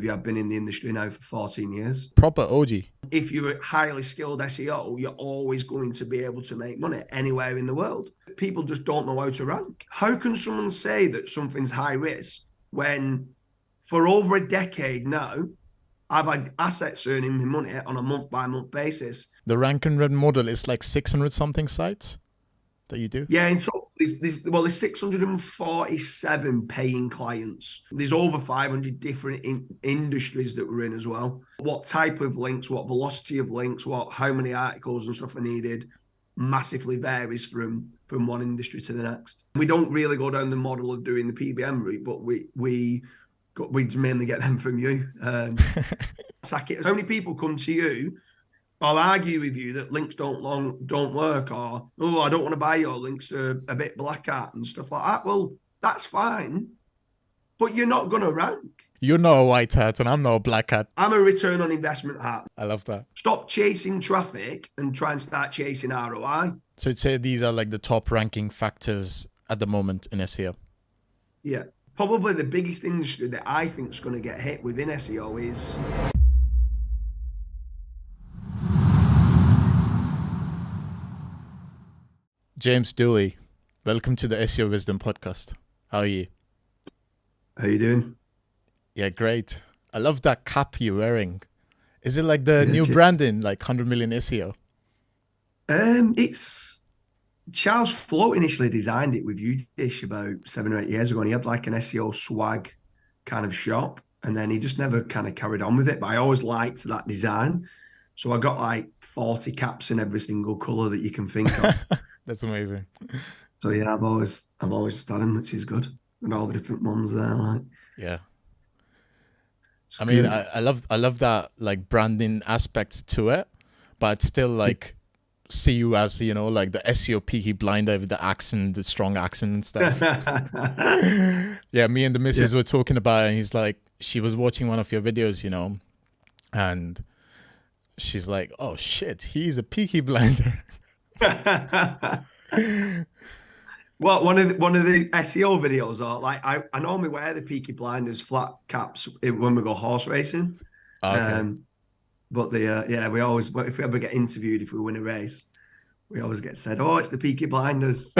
I've been in the industry now for 14 years. Proper OG. If you're a highly skilled SEO, you're always going to be able to make money anywhere in the world. People just don't know how to rank. How can someone say that something's high risk when for over a decade now, I've had assets earning me money on a month-by-month basis? The rank and read model is like 600 something sites that you do? Yeah, in total, there's 647 paying clients. There's over 500 different industries that we're in as well. What type of links, what velocity of links, how many articles and stuff are needed massively varies from one industry to the next. We don't really go down the model of doing the PBM route, but we mainly get them from you. Saket, how many people come to you or argue with you that links don't work, or, oh, I don't want to buy your links, they're a bit black hat and stuff like that? Well, that's fine, but you're not going to rank. You're not a white hat and I'm not a black hat. I'm a return on investment hat. I love that. Stop chasing traffic and try and start chasing ROI. So you'd say these are like the top ranking factors at the moment in SEO? Yeah. Probably the biggest industry that I think is going to get hit within SEO is... James Dooley, welcome to the SEO Wisdom Podcast. How are you? How you doing? Yeah, great. I love that cap you're wearing. Is it like the new branding, like 100 million SEO? It's... Charles Float initially designed it with Udish about 7 or 8 years ago, and he had like an SEO swag kind of shop, and then he just never kind of carried on with it. But I always liked that design, so I got like 40 caps in every single color that you can think of. That's amazing. So yeah, I've always had them, which is good, and all the different ones there. Like, yeah, I mean, I love that like branding aspect to it, but it's still like. See you as, you know, like the SEO Peaky Blinder with the accent, the strong accent and stuff. Yeah, me and the missus were talking about it, and he's like, she was watching one of your videos, you know, and she's like, oh shit, he's a Peaky Blinder. Well, one of the SEO videos are like, I normally wear the Peaky Blinders flat caps when we go horse racing. Okay. But we always, if we ever get interviewed, if we win a race, we always get said, oh, it's the Peaky Blinders.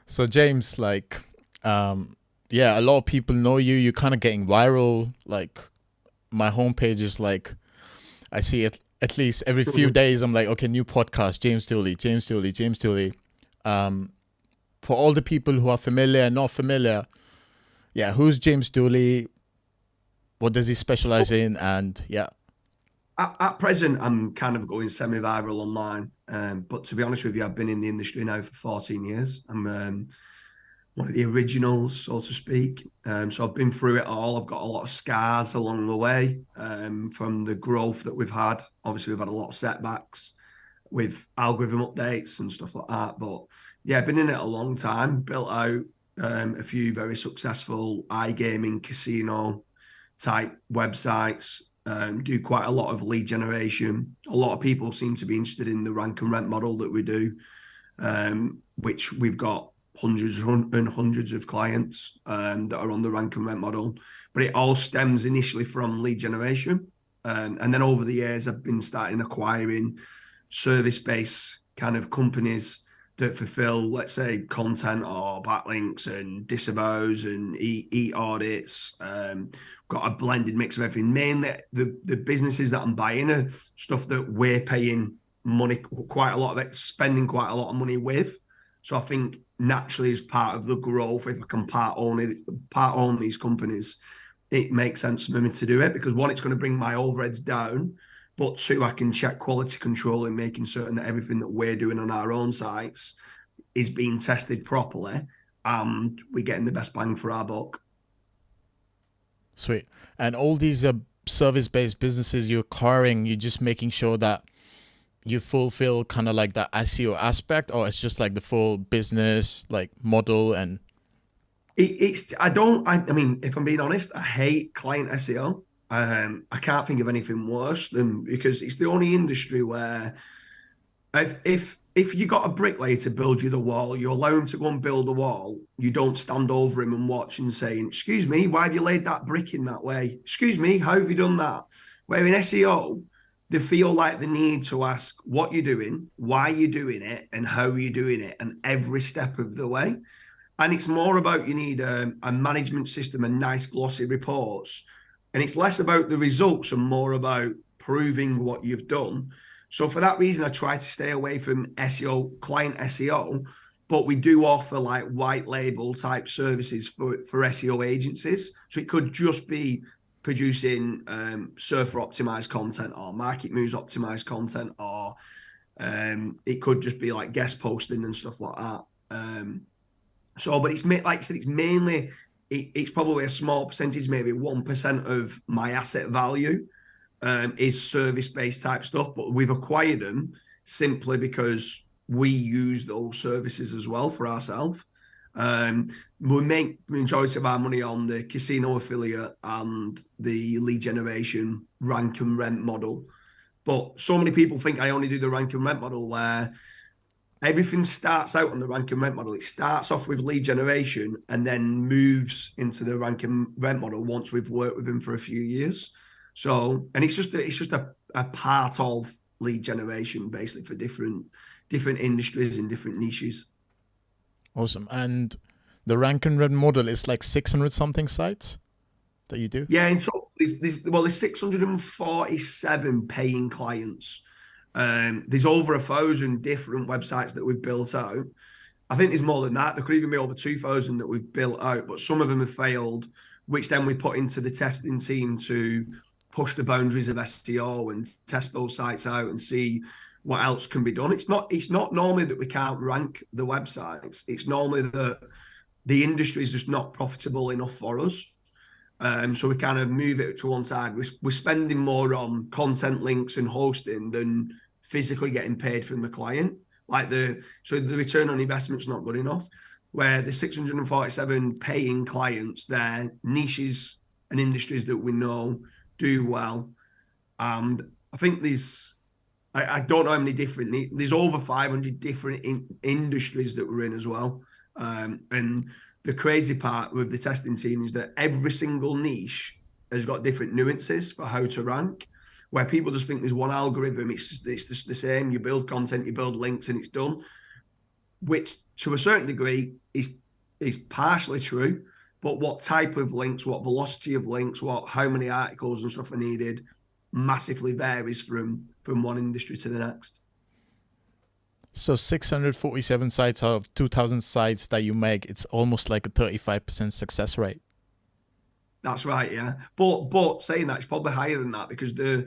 So James, like, a lot of people know you. You're kind of getting viral. Like, my homepage is like, I see it at least every few days. I'm like, okay, new podcast, James Dooley. For all the people who are familiar and not familiar, yeah, who's James Dooley? What does he specialize in? And yeah. At present, I'm kind of going semi-viral online. But to be honest with you, I've been in the industry now for 14 years. I'm one of the originals, so to speak. So I've been through it all. I've got a lot of scars along the way from the growth that we've had. Obviously, we've had a lot of setbacks with algorithm updates and stuff like that. But yeah, I've been in it a long time, built out a few very successful iGaming casino type websites, do quite a lot of lead generation. A lot of people seem to be interested in the rank and rent model that we do, which we've got hundreds and hundreds of clients that are on the rank and rent model. But it all stems initially from lead generation. And then over the years, I've been starting acquiring service-based kind of companies that fulfill, let's say, content or backlinks and disavows and audits. Got a blended mix of everything. Mainly the businesses that I'm buying are stuff that we're paying money, quite a lot of it, spending quite a lot of money with. So I think naturally as part of the growth, if I can part own these companies, it makes sense for me to do it, because one, it's going to bring my overheads down, but two, I can check quality control and making certain that everything that we're doing on our own sites is being tested properly and we're getting the best bang for our buck. Sweet. And all these service-based businesses you're acquiring, you're just making sure that you fulfill kind of like that SEO aspect, or it's just like the full business like model? And I mean, if I'm being honest, I hate client SEO. I can't think of anything worse than, because it's the only industry where if if you got a bricklayer to build you the wall, you allow him to go and build the wall. You don't stand over him and watch and saying, excuse me, why have you laid that brick in that way? Excuse me, how have you done that? Where in SEO, they feel like they need to ask what you're doing, why you're doing it, and how you're doing it, and every step of the way. And it's more about you need a management system and nice glossy reports. And it's less about the results and more about proving what you've done. So for that reason, I try to stay away from SEO, client SEO, but we do offer like white label type services for SEO agencies. So it could just be producing surfer optimized content or market moves optimized content, or it could just be like guest posting and stuff like that. But it's like I said, it's mainly, it's probably a small percentage, maybe 1% of my asset value is service-based type stuff, but we've acquired them simply because we use those services as well for ourselves. We make the majority of our money on the casino affiliate and the lead generation rank and rent model. But so many people think I only do the rank and rent model, where everything starts out on the rank and rent model. It starts off with lead generation and then moves into the rank and rent model once we've worked with them for a few years. So, and it's just a part of lead generation, basically, for different industries and different niches. Awesome. And the rank and rent model is like 600 something sites that you do? Yeah, in total, there's 647 paying clients. There's over 1,000 different websites that we've built out. I think there's more than that. There could even be over 2,000 that we've built out, but some of them have failed, which then we put into the testing team to push the boundaries of SEO and test those sites out and see what else can be done. It's not normally that we can't rank the websites. It's normally that the industry is just not profitable enough for us. So we kind of move it to one side. We're spending more on content links and hosting than physically getting paid from the client. So the return on investment is not good enough. Where the 647 paying clients, they're niches and industries that we know do well. And I think I don't know how many there's over 500 different industries that we're in as well. And the crazy part with the testing team is that every single niche has got different nuances for how to rank, where people just think there's one algorithm. It's just the same. You build content, you build links, and it's done, which to a certain degree is partially true. But what type of links, what velocity of links, how many articles and stuff are needed massively varies from one industry to the next. So 647 sites out of 2,000 sites that you make, it's almost like a 35% success rate. That's right, yeah. But saying that, it's probably higher than that, because the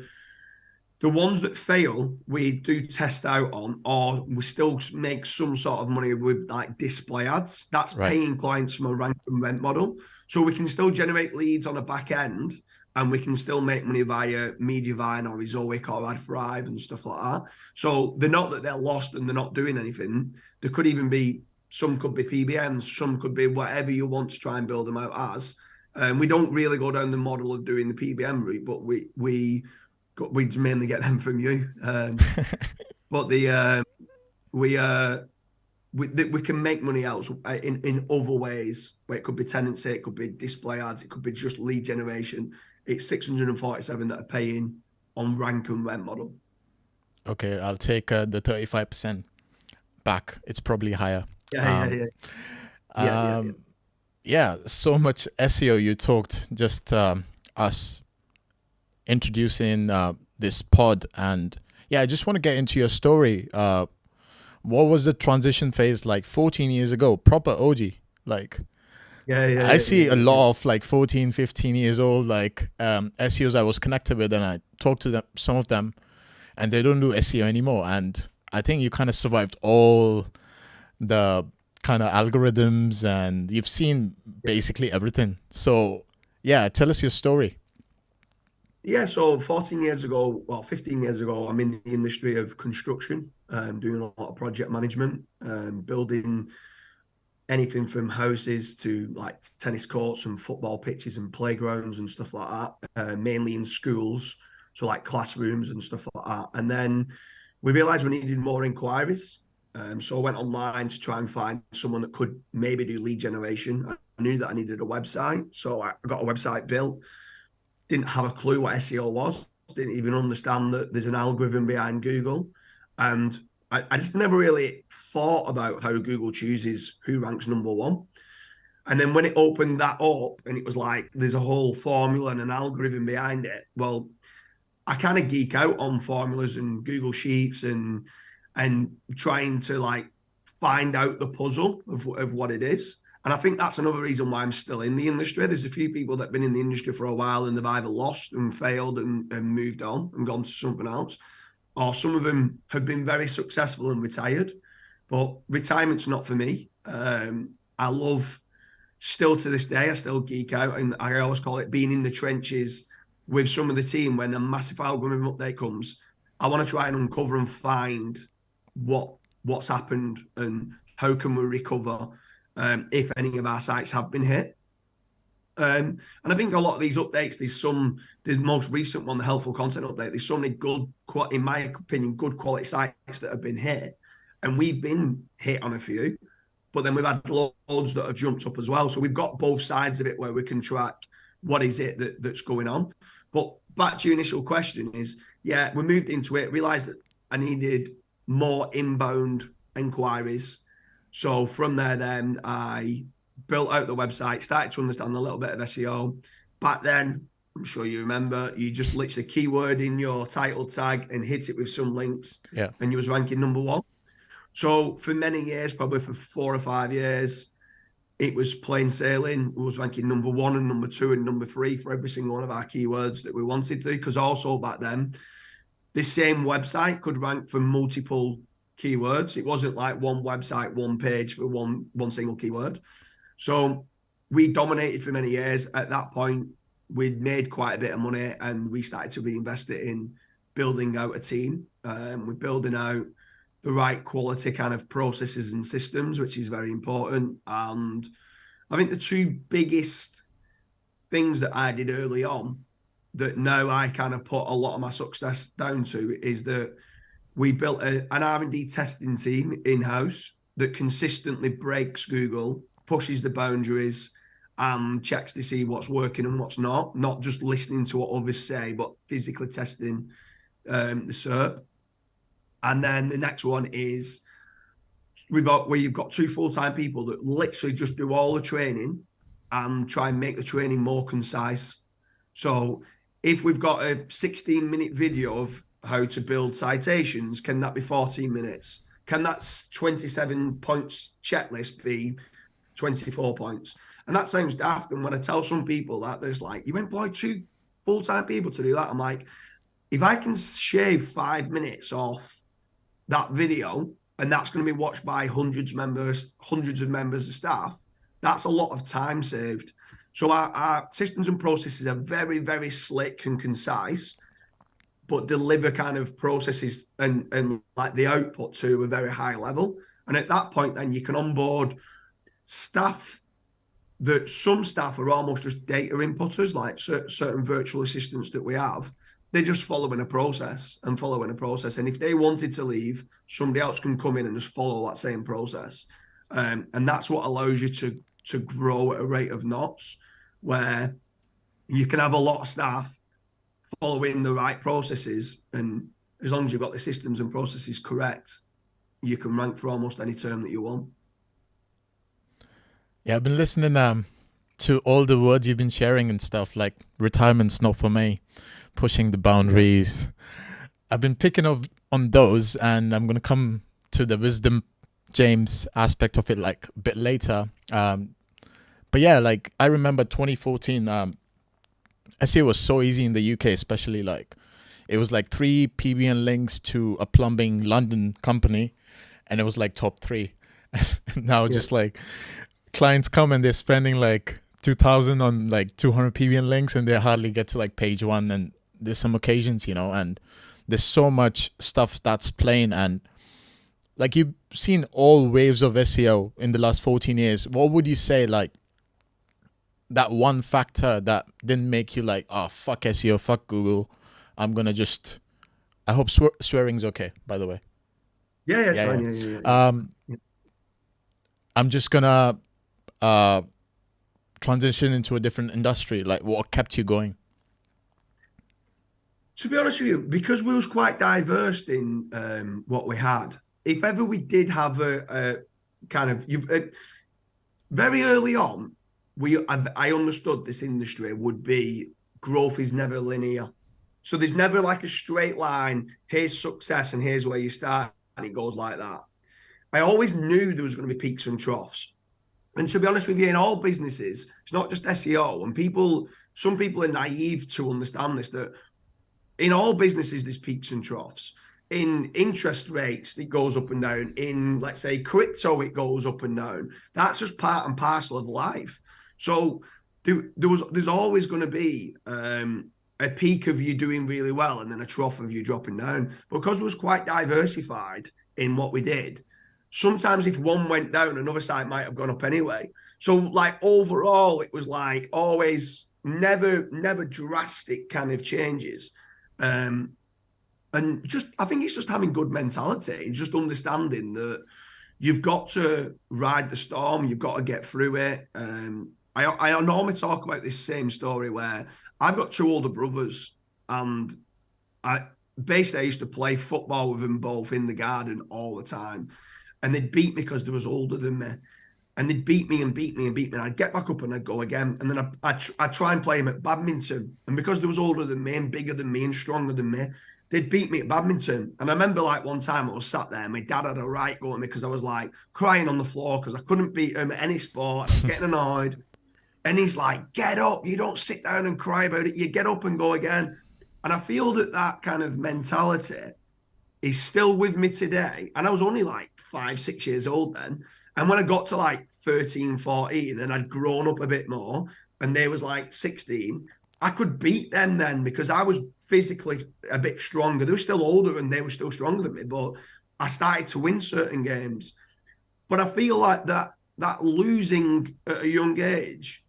ones that fail, we do test out on, or we still make some sort of money with like display ads. That's right. Paying clients from a rank and rent model. So we can still generate leads on a back end, and we can still make money via Mediavine or Ezoic or AdThrive and stuff like that. So they're not that they're lost and they're not doing anything. There could even be, some could be PBMs, some could be whatever you want to try and build them out as. We don't really go down the model of doing the PBM route, but we mainly get them from you. But we can make money else in other ways, where it could be tenancy, it could be display ads, it could be just lead generation. It's 647 that are paying on rank and rent model. Okay, I'll take the 35% back. It's probably higher. Yeah, so much SEO you talked, just us introducing this pod. And yeah, I just want to get into your story. What was the transition phase like 14 years ago? Proper OG. Like, I see a lot of like 14, 15 years old, like SEOs I was connected with, and I talked to them, some of them, and they don't do SEO anymore. And I think you kind of survived all the kind of algorithms, and you've seen basically everything. So yeah, tell us your story. Yeah, so 15 years ago, I'm in the industry of construction, doing a lot of project management, building anything from houses to like tennis courts and football pitches and playgrounds and stuff like that, mainly in schools, so like classrooms and stuff like that. And then we realized we needed more inquiries. So I went online to try and find someone that could maybe do lead generation. I knew that I needed a website. So I got a website built. Didn't have a clue what SEO was. Didn't even understand that there's an algorithm behind Google. And I just never really thought about how Google chooses who ranks number one. And then when it opened that up and it was like, there's a whole formula and an algorithm behind it. Well, I kind of geek out on formulas and Google Sheets and trying to like find out the puzzle of what it is. And I think that's another reason why I'm still in the industry. There's a few people that have been in the industry for a while and they've either lost and failed and moved on and gone to something else, or some of them have been very successful and retired. But retirement's not for me. I love, still to this day, I still geek out, and I always call it being in the trenches with some of the team. When a massive algorithm update comes, I want to try and uncover and find what's happened and how can we recover if any of our sites have been hit. And I think a lot of these updates, the most recent one, the helpful content update, there's so many good, in my opinion, good quality sites that have been hit. And we've been hit on a few, but then we've had loads that have jumped up as well. So we've got both sides of it where we can track what is it that's going on. But back to your initial question is, yeah, we moved into it, realized that I needed more inbound inquiries. So from there, then I built out the website, started to understand a little bit of SEO. Back then, I'm sure you remember, you just literally keyword in your title tag and hit it with some links. Yeah. And you was ranking number one. So for many years, probably for 4 or 5 years, it was plain sailing. We was ranking number one and number two and number three for every single one of our keywords that we wanted to. Because also back then, this same website could rank for multiple keywords. It wasn't like one website, one page for one single keyword. So we dominated for many years. At that point, we'd made quite a bit of money and we started to reinvest it in building out a team. We're building out the right quality kind of processes and systems, which is very important. And I think the two biggest things that I did early on that now I kind of put a lot of my success down to is that we built an R&D testing team in-house that consistently breaks Google, pushes the boundaries, and checks to see what's working and what's not just listening to what others say, but physically testing the SERP. And then the next one is where you've got 2 full-time people that literally just do all the training and try and make the training more concise. So if we've got a 16-minute video of how to build citations, can that be 14 minutes? Can that 27 points checklist be 24 points? And that sounds daft. And when I tell some people that, there's like, you employ 2 full-time people to do that. I'm like, if I can shave 5 minutes off that video, and that's going to be watched by hundreds of members of staff, that's a lot of time saved. So our systems and processes are very, very slick and concise, but deliver kind of processes and like the output to a very high level. And at that point, then you can onboard staff that some staff are almost just data inputters, like certain virtual assistants that we have. They're just following a process. And if they wanted to leave, somebody else can come in and just follow that same process. And that's what allows you to grow at a rate of knots, where you can have a lot of staff following the right processes. And as long as you've got the systems and processes correct, you can rank for almost any term that you want. Yeah, I've been listening to all the words you've been sharing and stuff, like retirement's not for me, pushing the boundaries. I've been picking up on those, and I'm going to come to the wisdom James aspect of it like a bit later. But yeah, like I remember 2014, SEO was so easy in the UK, especially like it was like 3 PBN links to a plumbing London company, and it was like top 3. Now just like clients come and they're spending like 2,000 on like 200 PBN links, and they hardly get to like page 1. And there's some occasions, and there's so much stuff that's plain. And like you've seen all waves of SEO in the last 14 years. What would you say, like that one factor that didn't make you like, oh, fuck SEO, fuck Google, I'm going to just, I hope swearing's okay, by the way. Yeah, it's Yeah, fine. yeah. Yeah. I'm just gonna transition into a different industry. Like, what kept you going? To be honest with you, because we was quite diverse in what we had, if ever we did have a kind of very early on, I understood this industry would be growth is never linear. So there's never like a straight line. Here's success and here's where you start, and it goes like that. I always knew there was going to be peaks and troughs. And to be honest with you, in all businesses, it's not just SEO. And some people are naive to understand this, that in all businesses, there's peaks and troughs. In interest rates, it goes up and down. In, let's say, crypto, it goes up and down. That's just part and parcel of life. So there's always going to be a peak of you doing really well and then a trough of you dropping down. Because it was quite diversified in what we did, sometimes if one went down, another site might have gone up anyway. So like overall, it was like always never drastic kind of changes. And just, I think it's just having good mentality and just understanding that you've got to ride the storm, you've got to get through it. I normally talk about this same story where I've got two older brothers, and I used to play football with them both in the garden all the time, and they'd beat me because they was older than me. And they'd beat me and beat me and beat me. And I'd get back up and I'd go again. And then I'd try and play them at badminton. And because they was older than me and bigger than me and stronger than me, they'd beat me at badminton. And I remember like one time I was sat there and my dad had a right go at me because I was like crying on the floor because I couldn't beat him at any sport. I was getting annoyed. And he's like, get up. You don't sit down and cry about it. You get up and go again. And I feel that kind of mentality is still with me today. And I was only like 5-6 years old then. And when I got to like 13, 14, and I'd grown up a bit more, and they was like 16, I could beat them then because I was physically a bit stronger. They were still older and they were still stronger than me, but I started to win certain games. But I feel like that losing at a young age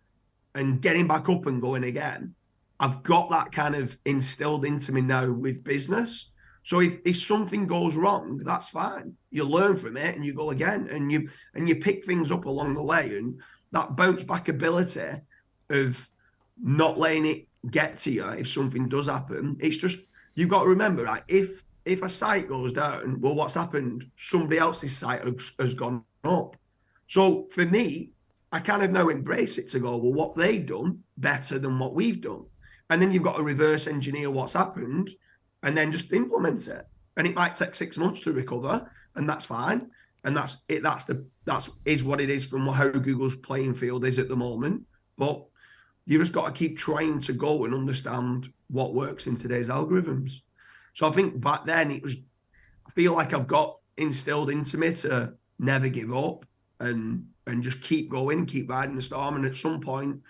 and getting back up and going again, I've got that kind of instilled into me now with business. So if something goes wrong, that's fine. You learn from it and you go again, and you pick things up along the way. And that bounce back ability of not letting it get to you if something does happen. It's just, you've got to remember, right? If a site goes down, well, what's happened? Somebody else's site has gone up. So for me, I kind of now embrace it to go, well, what they've done better than what we've done. And then you've got to reverse engineer what's happened and then just implement it. And it might take 6 months to recover, and that's fine. And that's what it is from how Google's playing field is at the moment. But you just got to keep trying to go and understand what works in today's algorithms. So I think back then I feel like I've got instilled into me to never give up and just keep going, keep riding the storm. And at some point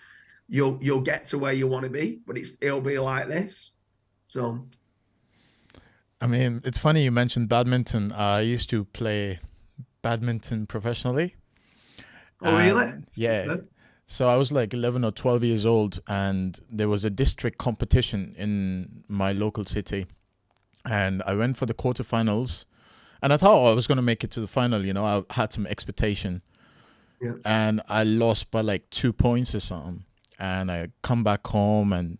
you'll get to where you want to be, but it'll be like this. So I mean, it's funny you mentioned badminton. I used to play badminton professionally. Oh, really? Yeah. So I was like 11 or 12 years old, and there was a district competition in my local city. And I went for the quarterfinals, and I thought I was going to make it to the final. You know, I had some expectation. Yeah. And I lost by like 2 points or something. And I come back home, and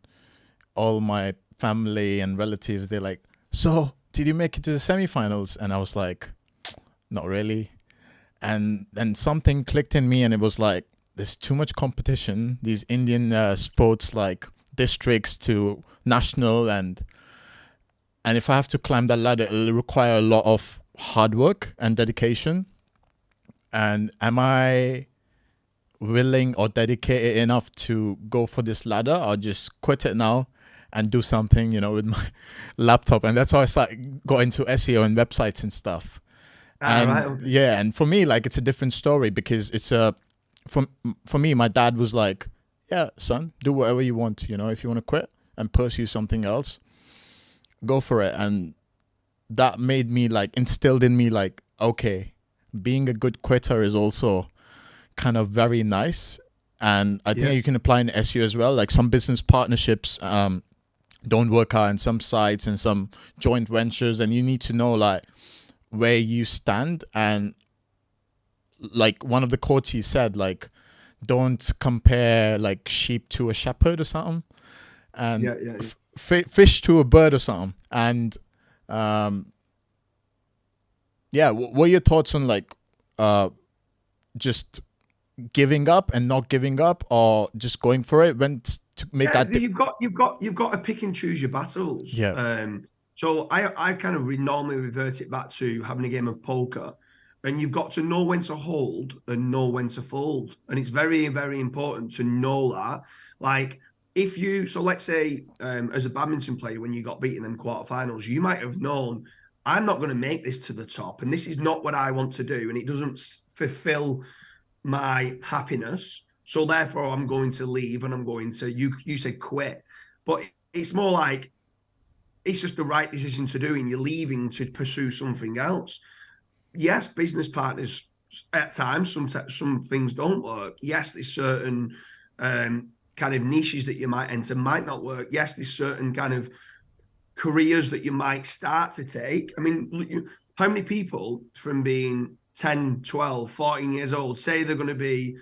all my family and relatives, they're like, so did you make it to the semifinals? And I was like, not really. And then something clicked in me, and it was like, there's too much competition. These Indian sports, like districts to national, and if I have to climb that ladder, it'll require a lot of hard work and dedication. And am I willing or dedicated enough to go for this ladder, or just quit it now and do something, you know, with my laptop? And that's how I got into SEO and websites and stuff. And right, okay. Yeah, and for me, like, it's a different story because it's for me, my dad was like, yeah, son, do whatever you want. You know, if you want to quit and pursue something else, go for it. And that made me instilled in me, like, okay, being a good quitter is also kind of very nice. And I think you can apply in SEO as well. Like, some business partnerships don't work out in some sites and some joint ventures, and you need to know, like, where you stand. And like one of the quotes he said, like, don't compare like sheep to a shepherd or something, and fish to a bird or something. And what are your thoughts on like just giving up and not giving up, or just going for it when to make that? You've got to pick and choose your battles. So I kind of normally revert it back to having a game of poker, and you've got to know when to hold and know when to fold. And it's very, very important to know that. Like let's say as a badminton player, when you got beat in them quarterfinals, you might have known, I'm not going to make this to the top, and this is not what I want to do, and it doesn't fulfill my happiness. So therefore, I'm going to leave, and I'm going to, you said quit, but it's more like it's just the right decision to do, and you're leaving to pursue something else. Yes, business partners at times, some things don't work. Yes, there's certain kind of niches that you might enter might not work. Yes, there's certain kind of careers that you might start to take. I mean, how many people from being 10, 12, 14 years old say they're going to be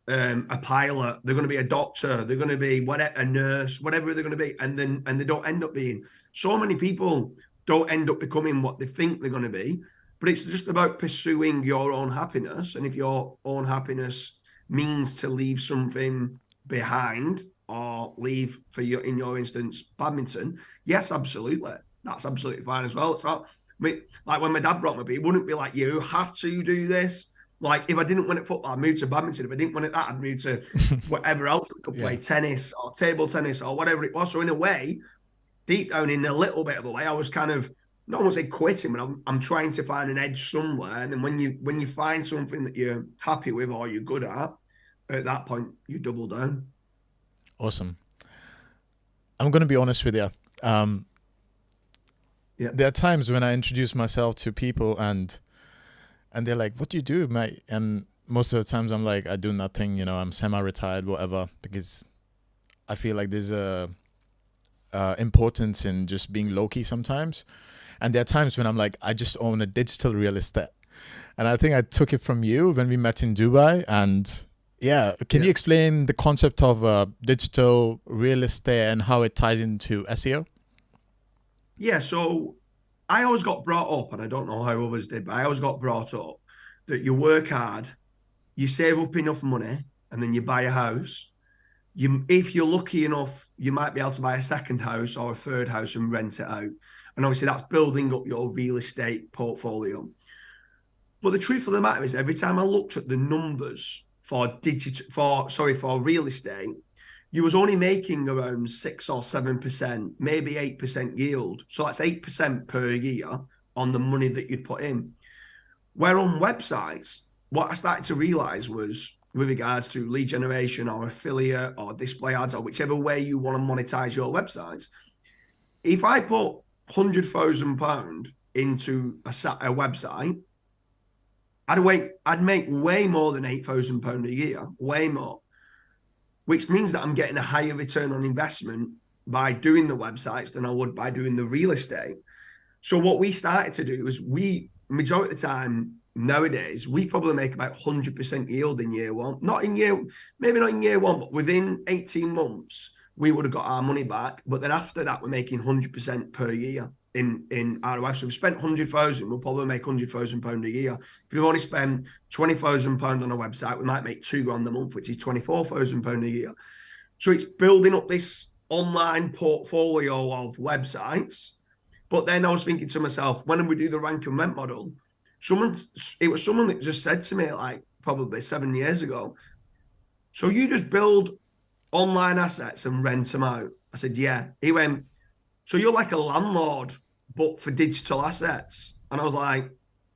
a pilot, they're going to be a doctor, they're going to be a nurse, whatever they're going to be, and they don't end up being. So many people don't end up becoming what they think they're going to be, but it's just about pursuing your own happiness. And if your own happiness means to leave something behind, or leave, in your instance, badminton, yes, absolutely, that's absolutely fine as well. It's not like when my dad brought me up, it wouldn't be like, you have to do this. Like, if I didn't win at football, I'd move to badminton. If I didn't win at that, I'd move to whatever else we could play, tennis or table tennis or whatever it was. So in a way, deep down, in a little bit of a way, I was kind of, not want to say quitting, but I'm trying to find an edge somewhere. And then when you find something that you're happy with or you're good at that point, you double down. Awesome. I'm going to be honest with you. There are times when I introduce myself to people and they're like, what do you do, mate? And most of the times I'm like, I do nothing, I'm semi-retired, whatever, because I feel like there's a importance in just being low-key sometimes. And there are times when I'm like, I just own a digital real estate. And I think I took it from you when we met in Dubai. And can you explain the concept of digital real estate and how it ties into SEO? Yeah, so I always got brought up, and I don't know how others did, but I always got brought up that you work hard, you save up enough money, and then you buy a house. If you're lucky enough, you might be able to buy a second house or a third house and rent it out. And obviously that's building up your real estate portfolio. But the truth of the matter is, every time I looked at the numbers for real estate, you was only making around 6 or 7%, maybe 8% yield. So that's 8% per year on the money that you'd put in. Where on websites, what I started to realize was, with regards to lead generation or affiliate or display ads or whichever way you want to monetize your websites, if I put £100,000 into a website, I'd make way more than £8,000 a year, way more, which means that I'm getting a higher return on investment by doing the websites than I would by doing the real estate. So what we started to do is majority of the time nowadays, we probably make about 100% yield in year one. Maybe not in year one, but within 18 months, we would have got our money back. But then after that, we're making 100% per year in ROI. So if we spent 100,000, we'll probably make £100,000 a year. If we've only spent £20,000 on a website, we might make £2,000 a month, which is £24,000 a year. So it's building up this online portfolio of websites. But then I was thinking to myself, when we do the rank and rent model, it was someone that just said to me, like probably 7 years ago, so you just build online assets and rent them out? I said, yeah. He went, so you're like a landlord, but for digital assets? And I was like,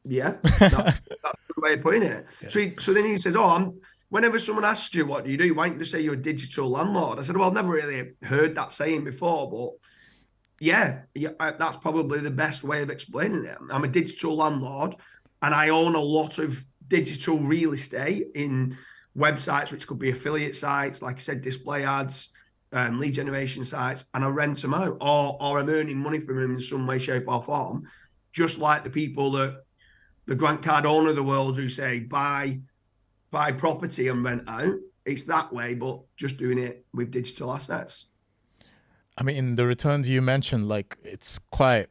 yeah, that's the way of putting it. Yeah. So then he says, whenever someone asks you, what do you do? Why don't you say you're a digital landlord? I said, well, I've never really heard that saying before, but yeah, that's probably the best way of explaining it. I'm a digital landlord, and I own a lot of digital real estate in websites, which could be affiliate sites, like I said, display ads, lead generation sites, and I rent them out, or I'm earning money from them in some way, shape, or form, just like the people that the Grant Cardone of the world who say buy property and rent out. It's that way, but just doing it with digital assets. I mean, the returns you mentioned, like, it's quite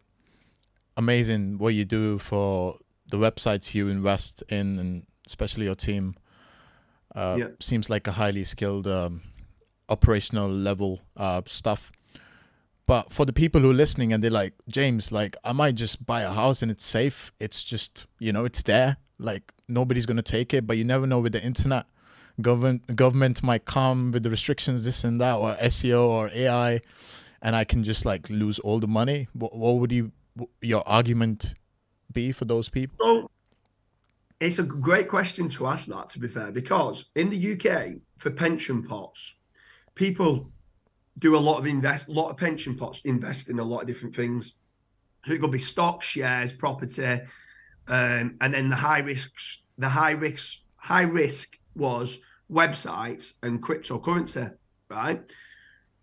amazing what you do for the websites you invest in, and especially your team. Seems like a highly skilled operational level stuff. But for the people who are listening and they're like, James, like, I might just buy a house and it's safe. It's just, it's there. Like, nobody's going to take it. But you never know with the internet. Government might come with the restrictions, this and that, or SEO or AI, and I can just like lose all the money. What would your argument be for those people? So it's a great question to ask that, to be fair, because in the UK for pension pots, people do a lot of pension pots invest in a lot of different things. So it could be stock, shares, property, and then the high risk was websites and cryptocurrency, right?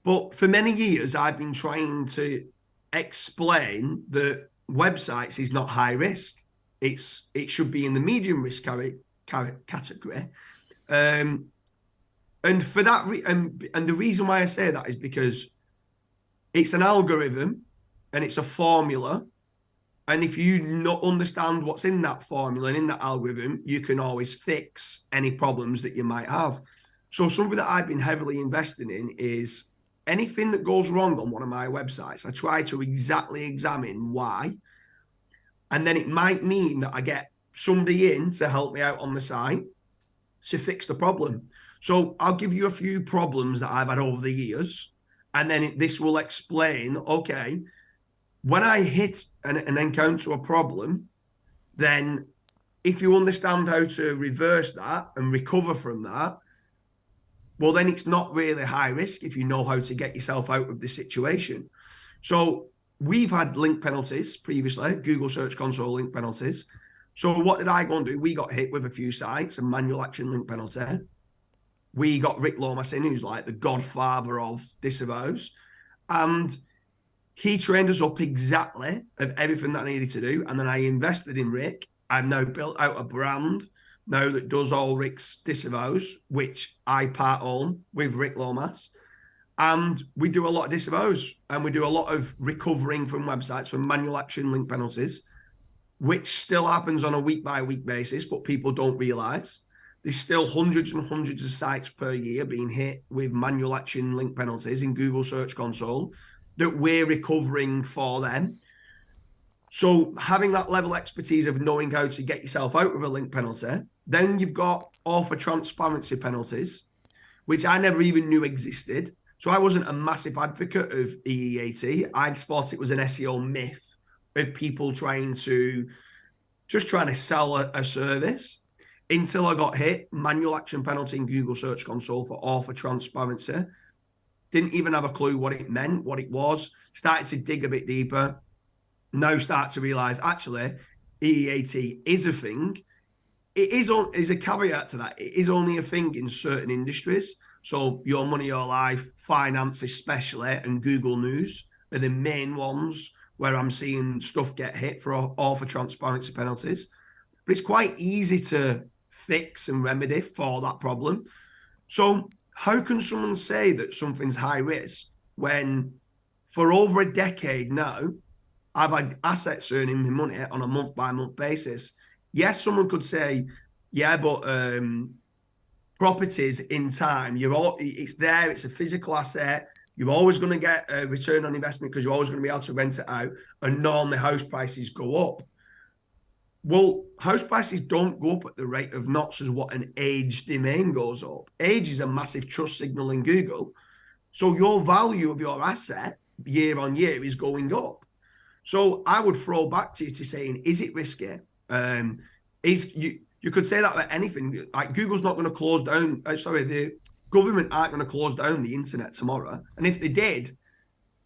But for many years, I've been trying to explain that websites is not high risk. It should be in the medium risk category. And for that, and the reason why I say that is because it's an algorithm and it's a formula. And if you not understand what's in that formula and in that algorithm, you can always fix any problems that you might have. So something that I've been heavily investing in is anything that goes wrong on one of my websites, I try to exactly examine why. And then it might mean that I get somebody in to help me out on the site to fix the problem. So I'll give you a few problems that I've had over the years, and then this will explain, okay, when I hit and encounter a problem, then if you understand how to reverse that and recover from that, well, then it's not really high risk if you know how to get yourself out of the situation. So we've had link penalties previously, Google Search Console link penalties. So what did I go and do? We got hit with a few sites and manual action link penalty. We got Rick Lomas in, who's like the godfather of disavows. And he trained us up exactly of everything that I needed to do. And then I invested in Rick. I've now built out a brand now that does all Rick's disavows, which I part own with Rick Lomas. And we do a lot of disavows, and we do a lot of recovering from websites from manual action link penalties, which still happens on a week-by-week basis, but people don't realize. There's still hundreds and hundreds of sites per year being hit with manual action link penalties in Google Search Console that we're recovering for them. So having that level of expertise of knowing how to get yourself out of a link penalty, then you've got author transparency penalties, which I never even knew existed. So I wasn't a massive advocate of EEAT. I just thought it was an SEO myth of people trying to sell a service, until I got hit manual action penalty in Google Search Console for author transparency. Didn't even have a clue what it meant, what it was. Started to dig a bit deeper. Now start to realize actually EEAT is a thing. It is a caveat to that. It is only a thing in certain industries. So Your Money, Your Life, finance especially, and Google News are the main ones where I'm seeing stuff get hit for author transparency penalties. But it's quite easy to fix and remedy for that problem. So how can someone say that something's high risk when for over a decade now, I've had assets earning me money on a month-by-month basis? Yes, someone could say, yeah, but properties in time, it's there, it's a physical asset. You're always going to get a return on investment because you're always going to be able to rent it out. And normally house prices go up. Well, house prices don't go up at the rate of knots as what an age domain goes up. Age is a massive trust signal in Google. So your value of your asset year on year is going up. So I would throw back to you to saying, is it risky? You could say that about anything. Like Google's not going to close down. The government aren't going to close down the internet tomorrow. And if they did,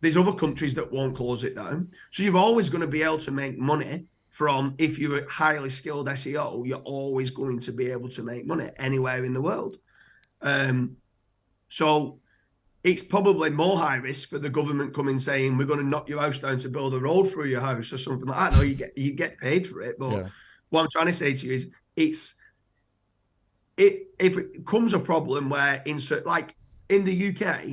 there's other countries that won't close it down. So you're always going to be able to make money from, if you're a highly skilled SEO, you're always going to be able to make money anywhere in the world. So it's probably more high risk for the government coming saying, we're going to knock your house down to build a road through your house or something like that. No, you get paid for it, but what I'm trying to say to you is if it comes a problem where like in the UK,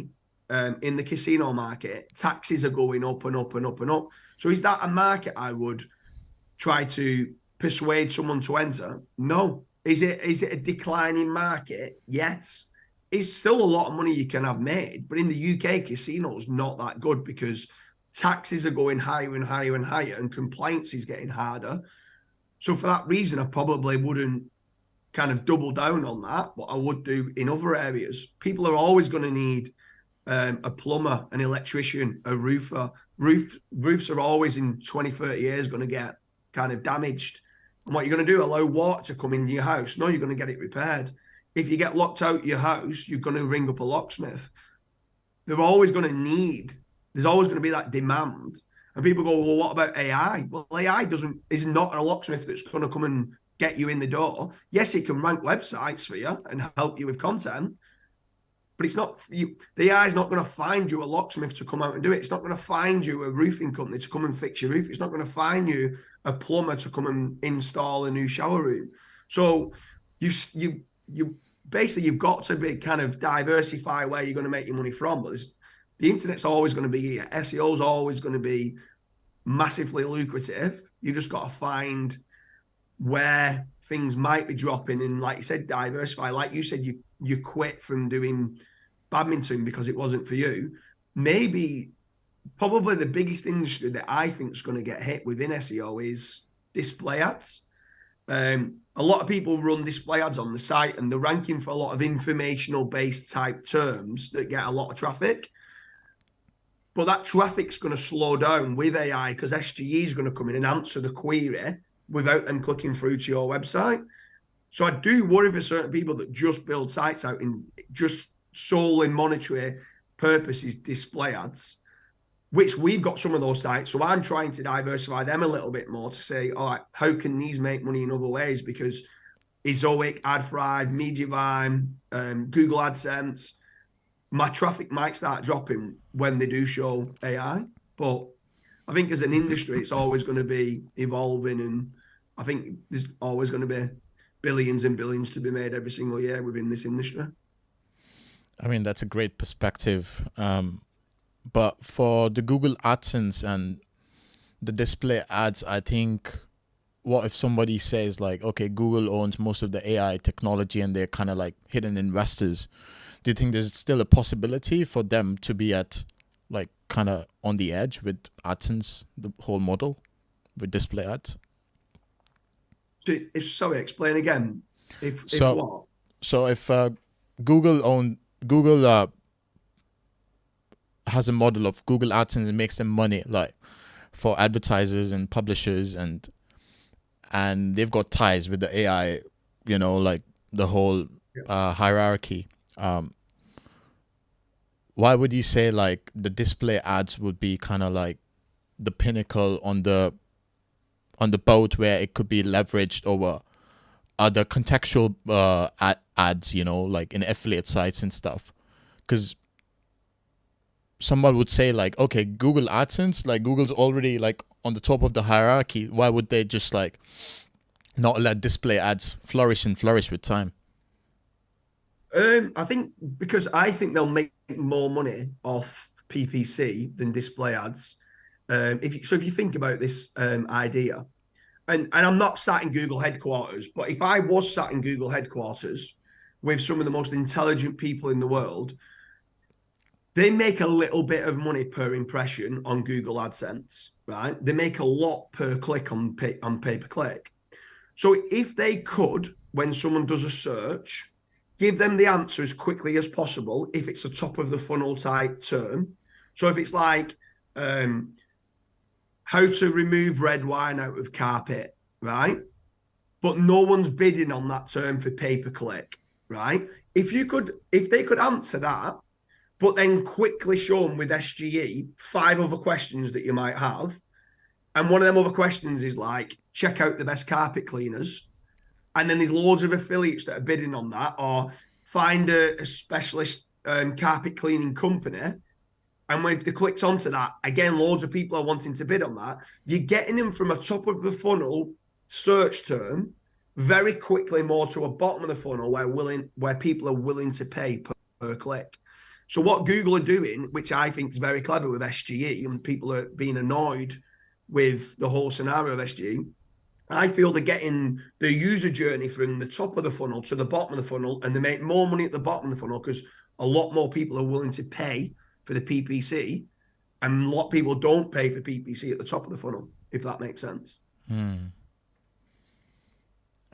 in the casino market, taxes are going up and up and up and up. So is that a market I would try to persuade someone to enter? No. Is it a declining market? Yes. It's still a lot of money you can have made, but in the UK, casinos not that good because taxes are going higher and higher and higher, and compliance is getting harder. So for that reason, I probably wouldn't kind of double down on that, what I would do in other areas. People are always going to need a plumber, an electrician, a roofer. Roofs are always in 20, 30 years going to get kind of damaged. And what you're going to do, allow water to come into your house? No, you're going to get it repaired. If you get locked out of your house, you're going to ring up a locksmith. There's always going to be that demand. And people go, well, what about AI? Well, AI is not a locksmith that's going to come and get you in the door. Yes, it can rank websites for you and help you with content, but it's not you. The AI is not going to find you a locksmith to come out and do it. It's not going to find you a roofing company to come and fix your roof. It's not going to find you a plumber to come and install a new shower room. So you basically, you've got to be kind of diversify where you're going to make your money from. But the internet's always going to be here. SEO is always going to be massively lucrative. You just got to find where things might be dropping, and like you said, diversify. Like you said, you quit from doing badminton because it wasn't for you. Maybe probably the biggest industry that I think is going to get hit within SEO is display ads. A lot of people run display ads on the site, and they're ranking for a lot of informational based type terms that get a lot of traffic. But that traffic's going to slow down with AI because SGE is going to come in and answer the query without them clicking through to your website. So I do worry for certain people that just build sites out in just solely monetary purposes, display ads, which we've got some of those sites. So I'm trying to diversify them a little bit more to say, all right, how can these make money in other ways? Because Ezoic, AdThrive, Mediavine, Google AdSense, my traffic might start dropping when they do show AI. But I think as an industry, it's always going to be evolving, and I think there's always going to be billions and billions to be made every single year within this industry. I mean, that's a great perspective. But for the Google AdSense and the display ads, I think, what if somebody says like, okay, Google owns most of the AI technology and they're kind of like hidden investors. Do you think there's still a possibility for them to be at like kind of on the edge with AdSense, the whole model with display ads? Sorry, explain again. If what? So if Google has a model of Google AdSense and makes them money like for advertisers and publishers, and they've got ties with the AI, you know, like the whole hierarchy. Why would you say like the display ads would be kind of like the pinnacle on the boat where it could be leveraged over other contextual ads, you know, like in affiliate sites and stuff? Because someone would say like, okay, Google AdSense, like Google's already like on the top of the hierarchy. Why would they just like not let display ads flourish with time? I think they'll make more money off PPC than display ads. If you think about this idea, and I'm not sat in Google headquarters, but if I was sat in Google headquarters with some of the most intelligent people in the world, they make a little bit of money per impression on Google AdSense, right? They make a lot per click on pay-per-click. So if they could, when someone does a search, give them the answer as quickly as possible if it's a top of the funnel type term. So if it's like how to remove red wine out of carpet, right? But no one's bidding on that term for pay-per-click, right? If they could answer that, but then quickly show them with SGE 5 other questions that you might have. And one of them other questions is like, check out the best carpet cleaners. And then there's loads of affiliates that are bidding on that, or find a specialist carpet cleaning company. And when they clicked onto that, again, loads of people are wanting to bid on that. You're getting them from a top of the funnel search term very quickly more to a bottom of the funnel where people are willing to pay per click. So what Google are doing, which I think is very clever with SGE, and people are being annoyed with the whole scenario of SGE, I feel they're getting the user journey from the top of the funnel to the bottom of the funnel, and they make more money at the bottom of the funnel because a lot more people are willing to pay for the PPC, and a lot of people don't pay for PPC at the top of the funnel, if that makes sense.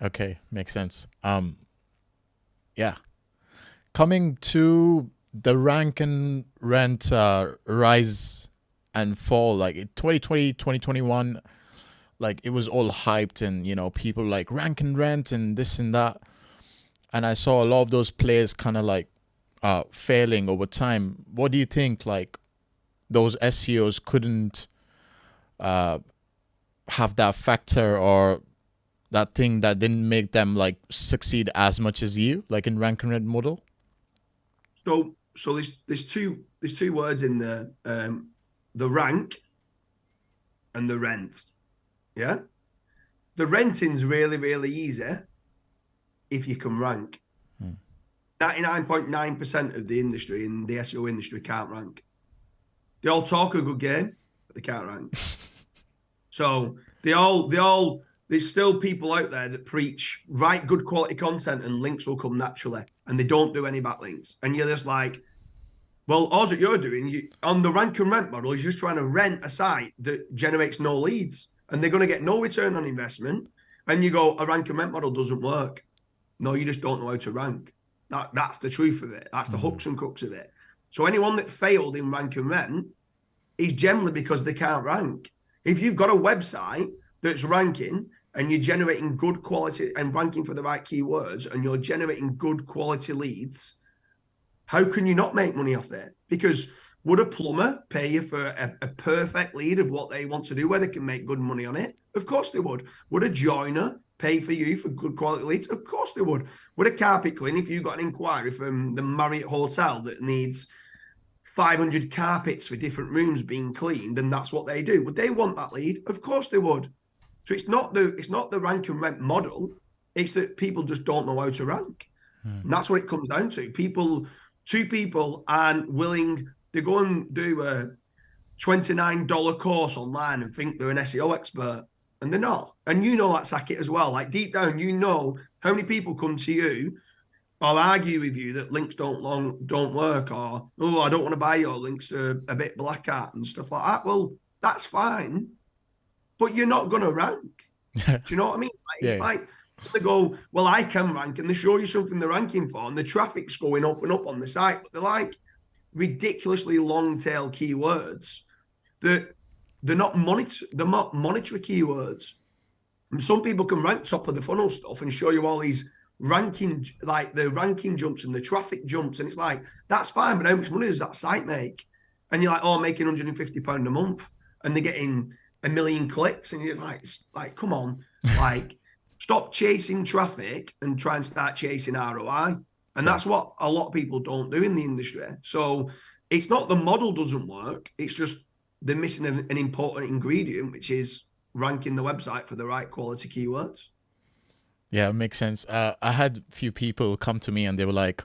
Okay, makes sense. Yeah. Coming to the rank and rent rise and fall, like in 2020, 2021, like it was all hyped, and you know, people like rank and rent and this and that. And I saw a lot of those players kind of like failing over time. What do you think, like, those SEOs couldn't have that factor or that thing that didn't make them like succeed as much as you, like in rank and rent model? So there's two words in there, the rank and the rent. Yeah, the renting's really, really easy if you can rank. 99.9% of the industry in the SEO industry can't rank. They all talk a good game, but they can't rank. So there's still people out there that preach, write good quality content and links will come naturally, and they don't do any backlinks. And you're just like, well, all that you're doing on the rank and rent model is just trying to rent a site that generates no leads, and they're going to get no return on investment. And you go, a rank and rent model doesn't work. No, you just don't know how to rank. That's the truth of it. That's the hooks and crooks of it. So anyone that failed in rank and rent is generally because they can't rank. If you've got a website that's ranking and you're generating good quality and ranking for the right keywords and you're generating good quality leads, how can you not make money off it? Because would a plumber pay you for a perfect lead of what they want to do where they can make good money on it? Of course they would. Would a joiner pay for you for good quality leads? Of course they would. Would a carpet cleaner, if you got an inquiry from the Marriott Hotel that needs 500 carpets for different rooms being cleaned, and that's what they do, would they want that lead? Of course they would. So it's not the rank and rent model. It's that people just don't know how to rank. And that's what it comes down to. Two people aren't willing. They go and do a $29 course online and think they're an SEO expert, and they're not. And you know that, Saket, as well. Like deep down, you know how many people come to you or argue with you that links don't work, or, oh, I don't want to buy your links, they're a bit black hat and stuff like that. Well, that's fine, but you're not going to rank. Do you know what I mean? It's like they go, well, I can rank, and they show you something they're ranking for, and the traffic's going up and up on the site, but they're like ridiculously long tail keywords that they're not monetary keywords. And some people can rank top of the funnel stuff and show you all these ranking, like the ranking jumps and the traffic jumps, and it's like, that's fine, but how much money does that site make? And you're like, oh, I'm making £150 a month, and they're getting 1 million clicks, and you're like, come on, like, stop chasing traffic and try and start chasing ROI. And that's what a lot of people don't do in the industry. So it's not the model doesn't work, it's just they're missing an important ingredient, which is ranking the website for the right quality keywords. Yeah, it makes sense. I had a few people come to me and they were like,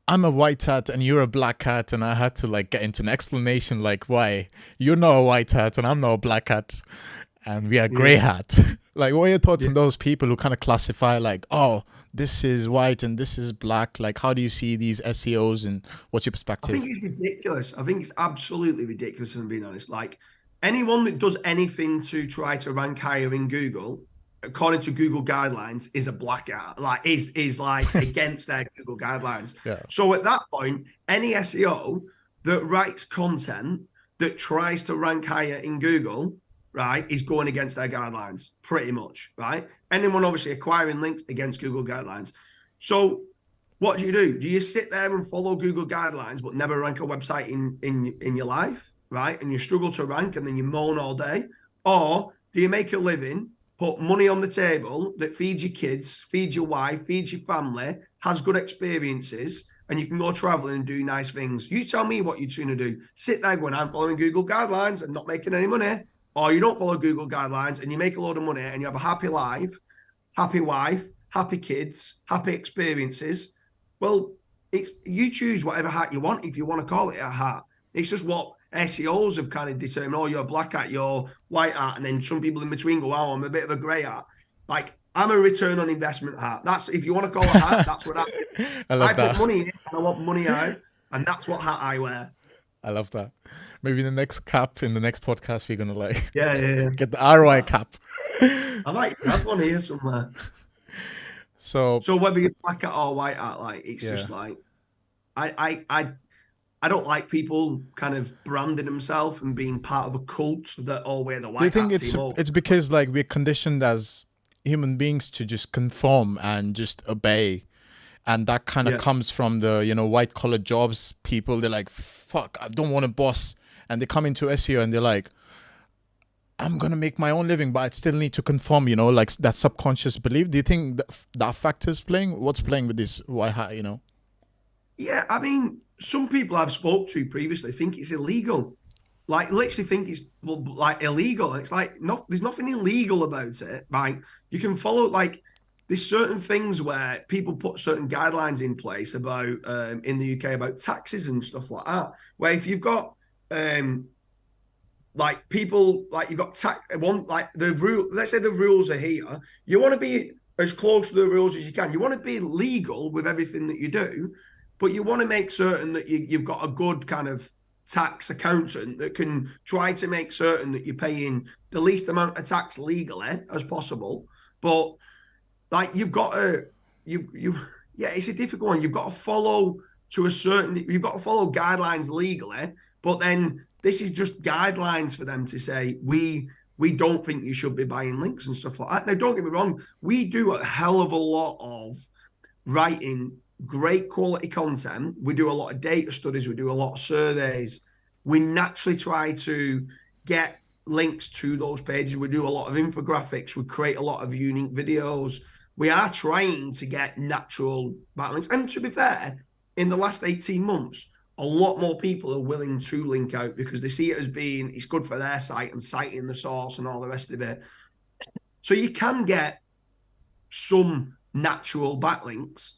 I'm a white hat and you're a black hat. And I had to like get into an explanation like why you're not a white hat and I'm not a black hat and we are gray hat. Like, what are your thoughts on those people who kind of classify like, oh, this is white and this is black? Like, how do you see these SEOs and what's your perspective? I think it's ridiculous. I think it's absolutely ridiculous, if I'm being honest. Like, anyone that does anything to try to rank higher in Google, according to Google guidelines, is a black hat. Like, is like against their Google guidelines. Yeah. So at that point, any SEO that writes content that tries to rank higher in Google, right, is going against their guidelines, pretty much, right? Anyone obviously acquiring links against Google guidelines. So what do? Do you sit there and follow Google guidelines but never rank a website in your life, right? And you struggle to rank and then you moan all day? Or do you make a living, put money on the table that feeds your kids, feeds your wife, feeds your family, has good experiences, and you can go traveling and do nice things? You tell me what you're trying to do. Sit there going, I'm following Google guidelines and not making any money. or you don't follow Google guidelines and you make a load of money and you have a happy life, happy wife, happy kids, happy experiences, well, you choose whatever hat you want if you want to call it a hat. It's just what SEOs have kind of determined. Oh, you're a black hat, you're white hat, and then some people in between go, oh, I'm a bit of a grey hat. Like, I'm a return on investment hat. That's, if you want to call a hat, that's what I put money in and I want money out, and that's what hat I wear. I love that. Maybe in the next cap, in the next podcast, we're gonna get the ROI cap. I like that one here somewhere. So whether you're black hat or white hat, like, it's just like, I don't like people kind of branding themselves and being part of a cult that all wear the white hat. Do you think it's because like we're conditioned as human beings to just conform and just obey, and that kind of comes from the, you know, white collar jobs people? They're like, fuck, I don't want a boss, and they come into SEO and they're like, I'm gonna make my own living, but I still need to conform, you know, like that subconscious belief. Do you think that factor's playing? What's playing with this white hat, you know? Yeah, I mean, some people I've spoke to previously think it's illegal. Like, literally think it's like illegal. And it's like, no, there's nothing illegal about it. Like, you can follow, like, there's certain things where people put certain guidelines in place about, in the UK, about taxes and stuff like that. Where if you've got, like, people, like, you've got like the rule, let's say the rules are here. You want to be as close to the rules as you can. You want to be legal with everything that you do, but you want to make certain that you've got a good kind of tax accountant that can try to make certain that you're paying the least amount of tax legally as possible. But like, you've got to, it's a difficult one. You've got to follow you've got to follow guidelines legally, but then this is just guidelines for them to say, we don't think you should be buying links and stuff like that. Now, don't get me wrong. We do a hell of a lot of writing great quality content. We do a lot of data studies. We do a lot of surveys. We naturally try to get links to those pages. We do a lot of infographics. We create a lot of unique videos. We are trying to get natural backlinks. And to be fair, in the last 18 months, a lot more people are willing to link out because they see it as being, it's good for their site and citing the source and all the rest of it. So you can get some natural backlinks,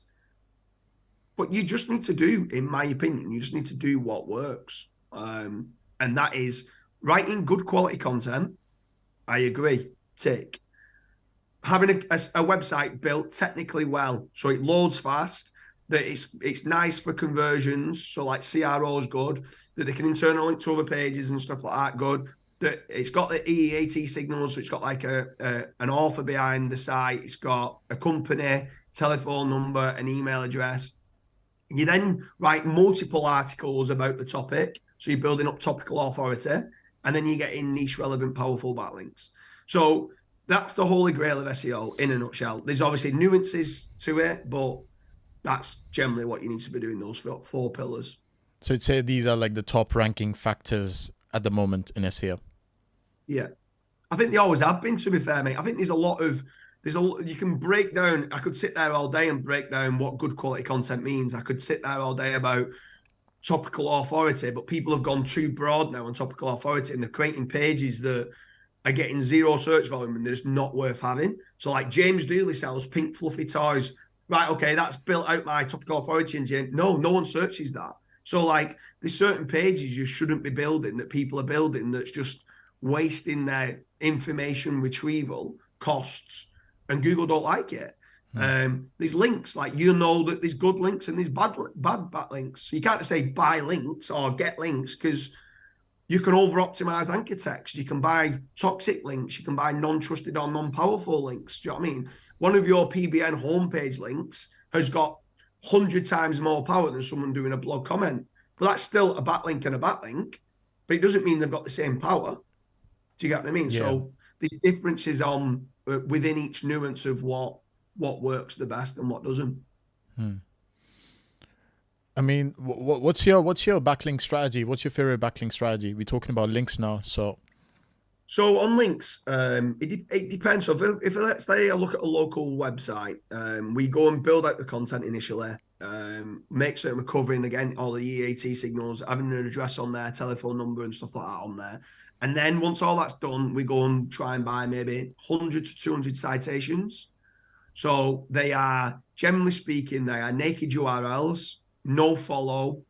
but you just need to do, in my opinion, you just need to do what works. And that is writing good quality content. I agree. Tick. Having a website built technically well, so it loads fast, that it's nice for conversions, so like CRO is good, that they can internal link to other pages and stuff like that, good. That it's got the EEAT signals, so it's got like an author behind the site, it's got a company, telephone number, an email address. You then write multiple articles about the topic, so you're building up topical authority, and then you get in niche, relevant, powerful backlinks. So that's the holy grail of SEO in a nutshell. There's obviously nuances to it, but that's generally what you need to be doing, those four pillars. So you'd say these are like the top ranking factors at the moment in SEO? Yeah. I think they always have been, to be fair, mate. I think there's a lot, you can break down, I could sit there all day and break down what good quality content means. I could sit there all day about topical authority, but people have gone too broad now on topical authority, and they're creating pages that are getting zero search volume and they're just not worth having. So like James Dooley sells pink fluffy toys. Right, okay, that's built out my topical authority, and no one searches that. So like, there's certain pages you shouldn't be building that people are building that's just wasting their information retrieval costs, and Google don't like it. There's links, like, you know that there's good links and there's bad backlinks. So you can't just say buy links or get links, because you can over-optimize anchor text. You can buy toxic links. You can buy non-trusted or non-powerful links. Do you know what I mean? One of your PBN homepage links has got 100 times more power than someone doing a blog comment. But that's still a backlink and a backlink, but it doesn't mean they've got the same power. Do you get what I mean? Yeah. So there's differences on within each nuance of what works the best and what doesn't. I mean, what's your backlink strategy? What's your favorite backlink strategy? We're talking about links now, so on links, it depends. So if let's say I look at a local website, we go and build out the content initially. make certain we're covering, again, all the EAT signals, having an address on there, telephone number and stuff like that on there. And then once all that's done, we go and try and buy maybe 100 to 200 citations. So they are, generally speaking, they are naked URLs, no follow,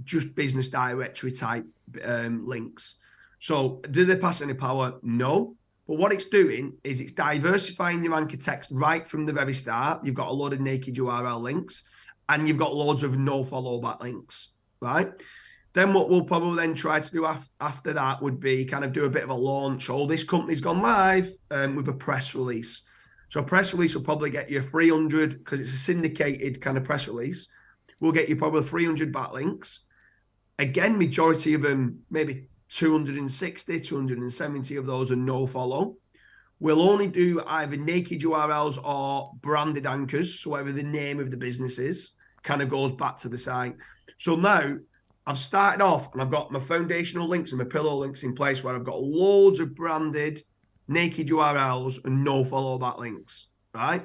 just business directory type links. So do they pass any power? No. But what it's doing is it's diversifying your anchor text right from the very start. You've got a load of naked URL links and you've got loads of no follow backlinks, right? Then what we'll probably then try to do after that would be kind of do a bit of a launch. Oh, this company's gone live with a press release. So a press release will probably get you 300, because it's a syndicated kind of press release. We'll get you probably 300 backlinks. Again, majority of them, maybe 260, 270 of those are no follow. We'll only do either naked URLs or branded anchors. So whatever the name of the business is, kind of goes back to the site. So now I've started off and I've got my foundational links and my pillar links in place where I've got loads of branded naked URLs and no follow backlinks, right?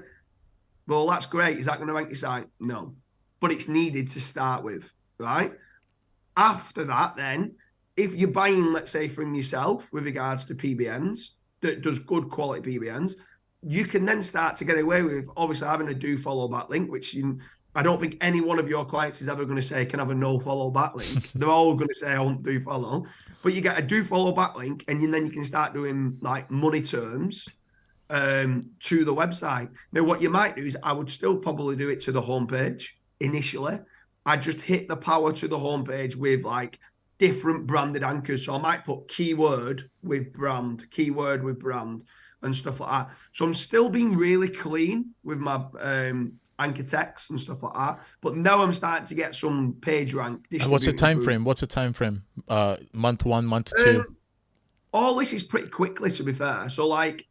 Well, that's great. Is that going to rank your site? No. But it's needed to start with, right? After that, then, if you're buying, let's say, from yourself with regards to PBNs, that does good quality PBNs, you can then start to get away with obviously having a do follow backlink, which I don't think any one of your clients is ever going to say can have a no follow backlink. They're all going to say I won't do follow, but you get a do follow backlink, and then you can start doing like money terms to the website. Now, what you might do is I would still probably do it to the homepage initially. I just hit the power to the homepage with like different branded anchors. So I might put keyword with brand and stuff like that. So I'm still being really clean with my anchor text and stuff like that. But now I'm starting to get some page rank. And what's the time frame? Month 1, month 2? All this is pretty quickly, to be fair. So like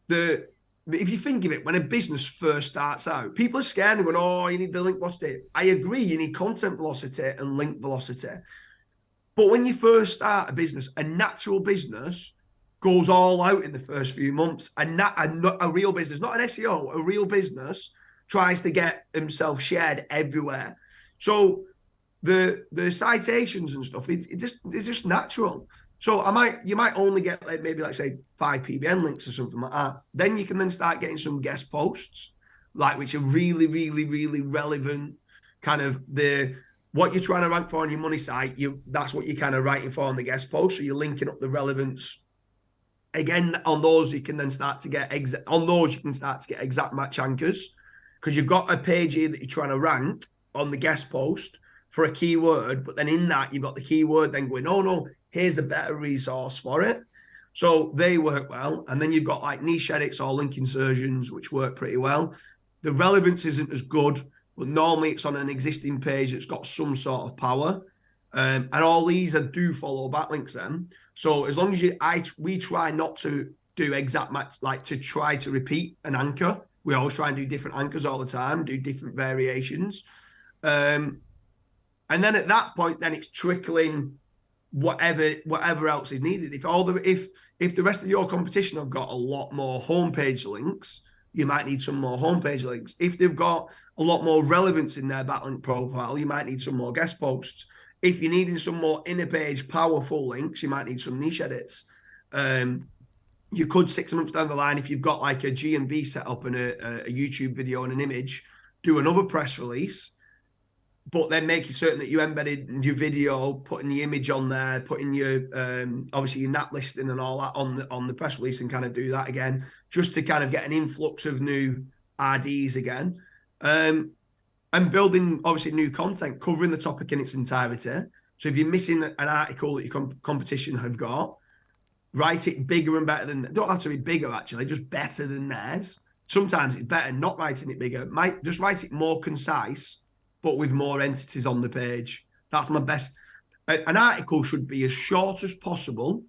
if you think of it, when a business first starts out, people are scared and going, oh, you need the link velocity. I agree, you need content velocity and link velocity. But when you first start a business, a natural business goes all out in the first few months. And a real business, not an SEO, a real business tries to get himself shared everywhere. So the citations and stuff, it's just natural. So you might only get like maybe like say 5 PBN links or something like that. Then you can then start getting some guest posts, like which are really, really, really relevant. Kind of what you're trying to rank for on your money site, that's what you're kind of writing for on the guest post. So you're linking up the relevance. Again, on those you can then start to get exact match anchors, because you've got a page here that you're trying to rank on the guest post for a keyword, but then in that you've got the keyword then going, oh no, here's a better resource for it. So they work well. And then you've got like niche edits or link insertions, which work pretty well. The relevance isn't as good, but normally it's on an existing page that's got some sort of power. And all these do follow backlinks then. So as long as we try not to do exact match, like to try to repeat an anchor. We always try and do different anchors all the time, do different variations. And then at that point, then it's trickling whatever else is needed. If the rest of your competition have got a lot more homepage links, you might need some more homepage links. If they've got a lot more relevance in their backlink profile, you might need some more guest posts. If you're needing some more inner page powerful links, you might need some niche edits. You could 6 months down the line, if you've got like a G&B set up and a YouTube video and an image, do another press release, but then making certain that you embedded your video, putting the image on there, putting your obviously your NAT listing and all that on the press release, and kind of do that again, just to kind of get an influx of new RDs again. And building obviously new content, covering the topic in its entirety. So if you're missing an article that your competition have got, write it bigger and better than, don't have to be bigger actually, just better than theirs. Sometimes it's better not writing it bigger. Just write it more concise, but with more entities on the page. That's my best. An article should be as short as possible,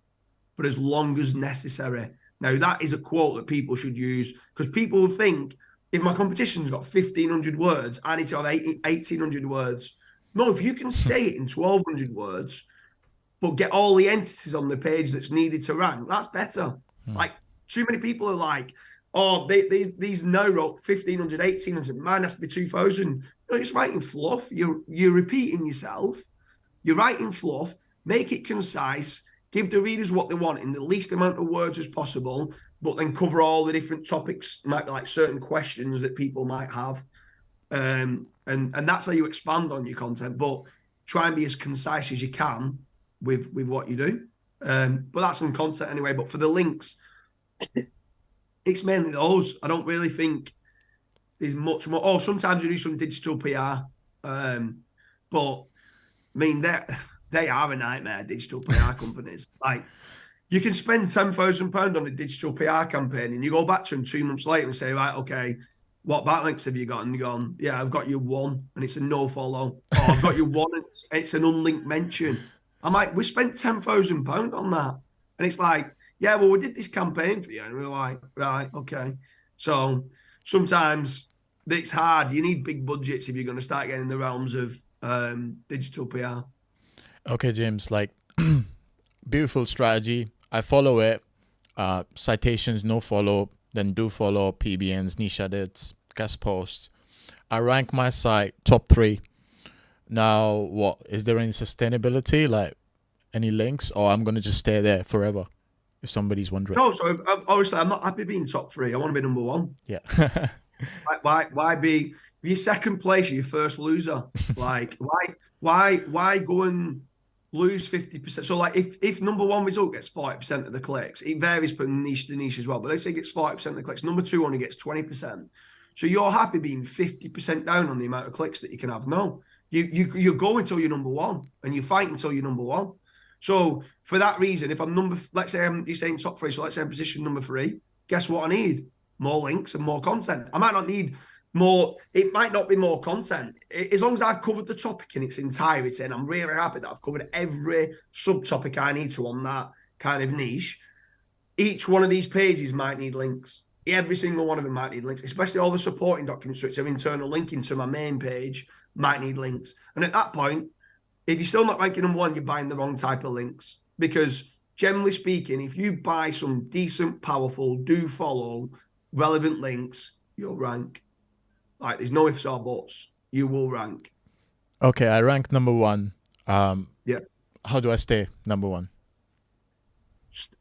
but as long as necessary. Now, that is a quote that people should use, because people will think, if my competition's got 1,500 words, I need to have 1,800 words. No, if you can say it in 1,200 words, but get all the entities on the page that's needed to rank, that's better. Like, too many people are like, oh, these now wrote 1,500, 1,800, mine has to be 2,000. You're just writing fluff. You're repeating yourself. You're writing fluff. Make it concise. Give the readers what they want in the least amount of words as possible, but then cover all the different topics, might be like certain questions that people might have. And that's how you expand on your content, but try and be as concise as you can with what you do. But that's on content anyway. But for the links, it's mainly those. I don't really think there's much more. Oh, sometimes we do some digital PR. But I mean, they are a nightmare, digital PR companies. Like, you can spend £10,000 on a digital PR campaign and you go back to them 2 months later and say, right, okay, what backlinks have you got? And you're going, yeah, I've got you one and it's a no follow. Or I've got you one and it's an unlinked mention. I'm like, we spent £10,000 on that. And it's like, yeah, well, we did this campaign for you. And we're like, right, okay. So sometimes it's hard. You need big budgets if you're going to start getting in the realms of digital PR. Okay, James, like, beautiful strategy. I follow it. Citations, no follow, then do follow, PBNs, niche edits, guest posts. I rank my site top 3. Now, what is there any sustainability, like any links, or I'm gonna just stay there forever? If somebody's wondering. No, so obviously I'm not happy being top 3. I want to be number 1. Yeah. why be your second place? You're your first loser. Like why go and lose 50%? So like if number 1 result gets 40% of the clicks, it varies from niche to niche as well. But let's say it gets 40% of the clicks. Number 2 only gets 20%. So you're happy being 50% down on the amount of clicks that you can have? No. You go until you're number 1 and you fight until you're number 1. So for that reason, if I'm let's say you're saying top 3, so let's say I'm position number 3, guess what I need? More links and more content. I might not need more, it might not be more content. As long as I've covered the topic in its entirety, and I'm really happy that I've covered every subtopic I need to on that kind of niche, each one of these pages might need links. Every single one of them might need links, especially all the supporting documents, which have internal linking to my main page, might need links. And at that point, if you're still not ranking number 1, you're buying the wrong type of links. Because generally speaking, if you buy some decent, powerful, do follow, relevant links, you'll rank. Like, there's no ifs or buts. You will rank. Okay, I rank number 1. Yeah. How do I stay number 1?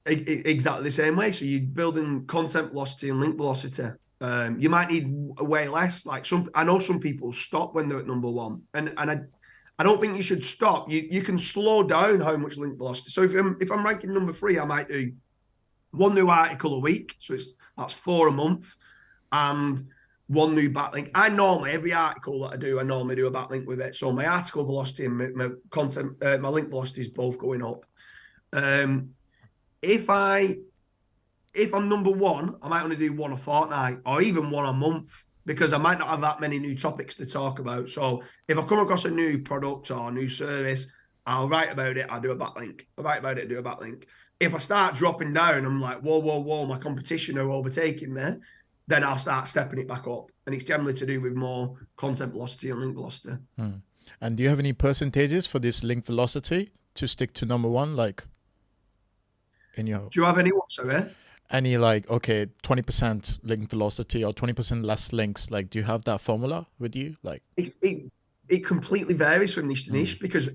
Exactly the same way. So you're building content velocity and link velocity. You might need way less. Like I know some people stop when they're at number 1, and I don't think you should stop. You can slow down how much link velocity. So if I'm ranking number 3, I might do 1 new article a week. So that's 4 a month, and 1 new backlink. Every article that I do a backlink with it. So my article velocity and my content, my link velocity is both going up. If I'm number 1, I might only do 1 a fortnight or even 1 a month, because I might not have that many new topics to talk about. So if I come across a new product or a new service, I'll write about it, I'll do a backlink. I'll write about it, do a backlink. If I start dropping down, I'm like, whoa, my competition are overtaking me, then I'll start stepping it back up. And it's generally to do with more content velocity and link velocity. And do you have any percentages for this link velocity to stick to number 1? Like, in your... Do you have any what, sorry? Any, like, okay, 20% link velocity or 20% less links? Like, do you have that formula with you? Like, it completely varies from niche to niche, because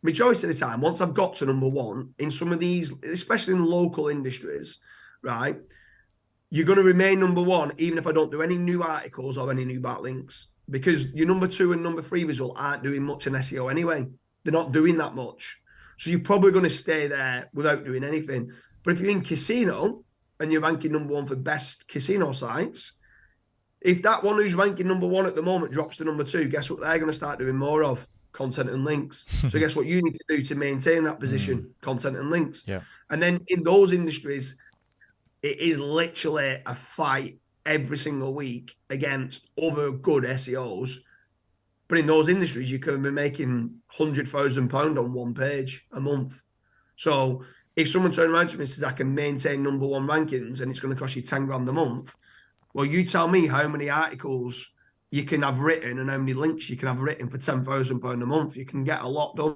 majority of the time, once I've got to number 1 in some of these, especially in local industries, right, you're going to remain number 1 even if I don't do any new articles or any new backlinks, because your number 2 and number 3 result aren't doing much in SEO anyway. They're not doing that much. So you're probably going to stay there without doing anything. But if you're in casino and you're ranking number 1 for best casino sites, if that one who's ranking number 1 at the moment drops to number 2, guess what they're going to start doing more of? Content and links. So guess what you need to do to maintain that position? Content and links. Yeah. And then in those industries, it is literally a fight every single week against other good SEOs. But in those industries, you can be making £100,000 on 1 page a month. So if someone turns around to me and says, I can maintain number 1 rankings and it's going to cost you 10 grand a month, well, you tell me how many articles you can have written and how many links you can have written for £10,000 a month. You can get a lot done.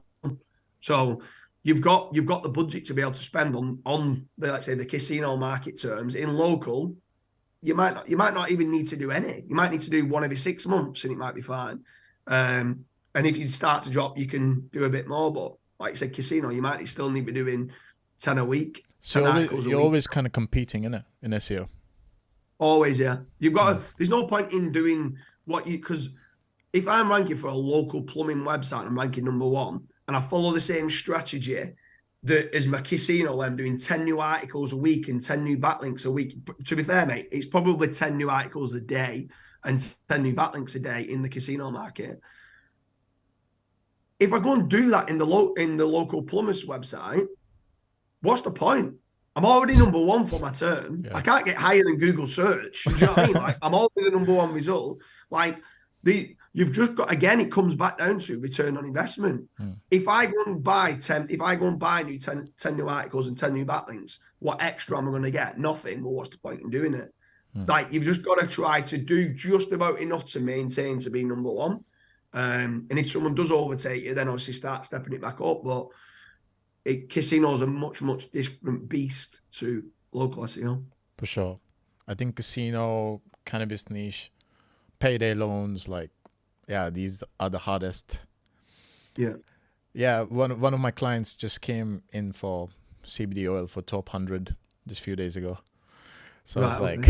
So you've got the budget to be able to spend on the, let's say, the casino market terms. In local, you might not even need to do any. You might need to do 1 every 6 months and it might be fine. And if you start to drop, you can do a bit more. But like I said, casino, you might still need to be doing 10 a week, So 10 articles a you're week. always kind of competing in SEO. Always, yeah. You've got to, there's no point in doing what you, because if I'm ranking for a local plumbing website, I'm ranking #1, and I follow the same strategy that as my casino, I'm doing 10 new articles a week and 10 new backlinks a week. To be fair, mate, it's probably 10 new articles a day and 10 new backlinks a day in the casino market. If I go and do that in the local plumber's website, what's the point? I'm already #1 for my term. Yeah. I can't get higher than Google search. Do you know what I mean? Like, I'm already the #1 result. Like, you've just got, again, it comes back down to return on investment. If I go and buy 10 new articles and 10 new backlinks, what extra am I going to get? Nothing. Well, what's the point in doing it? Like, you've just got to try to do just about enough to maintain to be #1. And if someone does overtake you, then obviously start stepping it back up. But casino's a much, much different beast to local SEO. For sure. I think casino, cannabis niche, payday loans, like, yeah, these are the hardest. Yeah. Yeah, one of my clients just came in for CBD oil for top 100 just a few days ago. So right, I was like,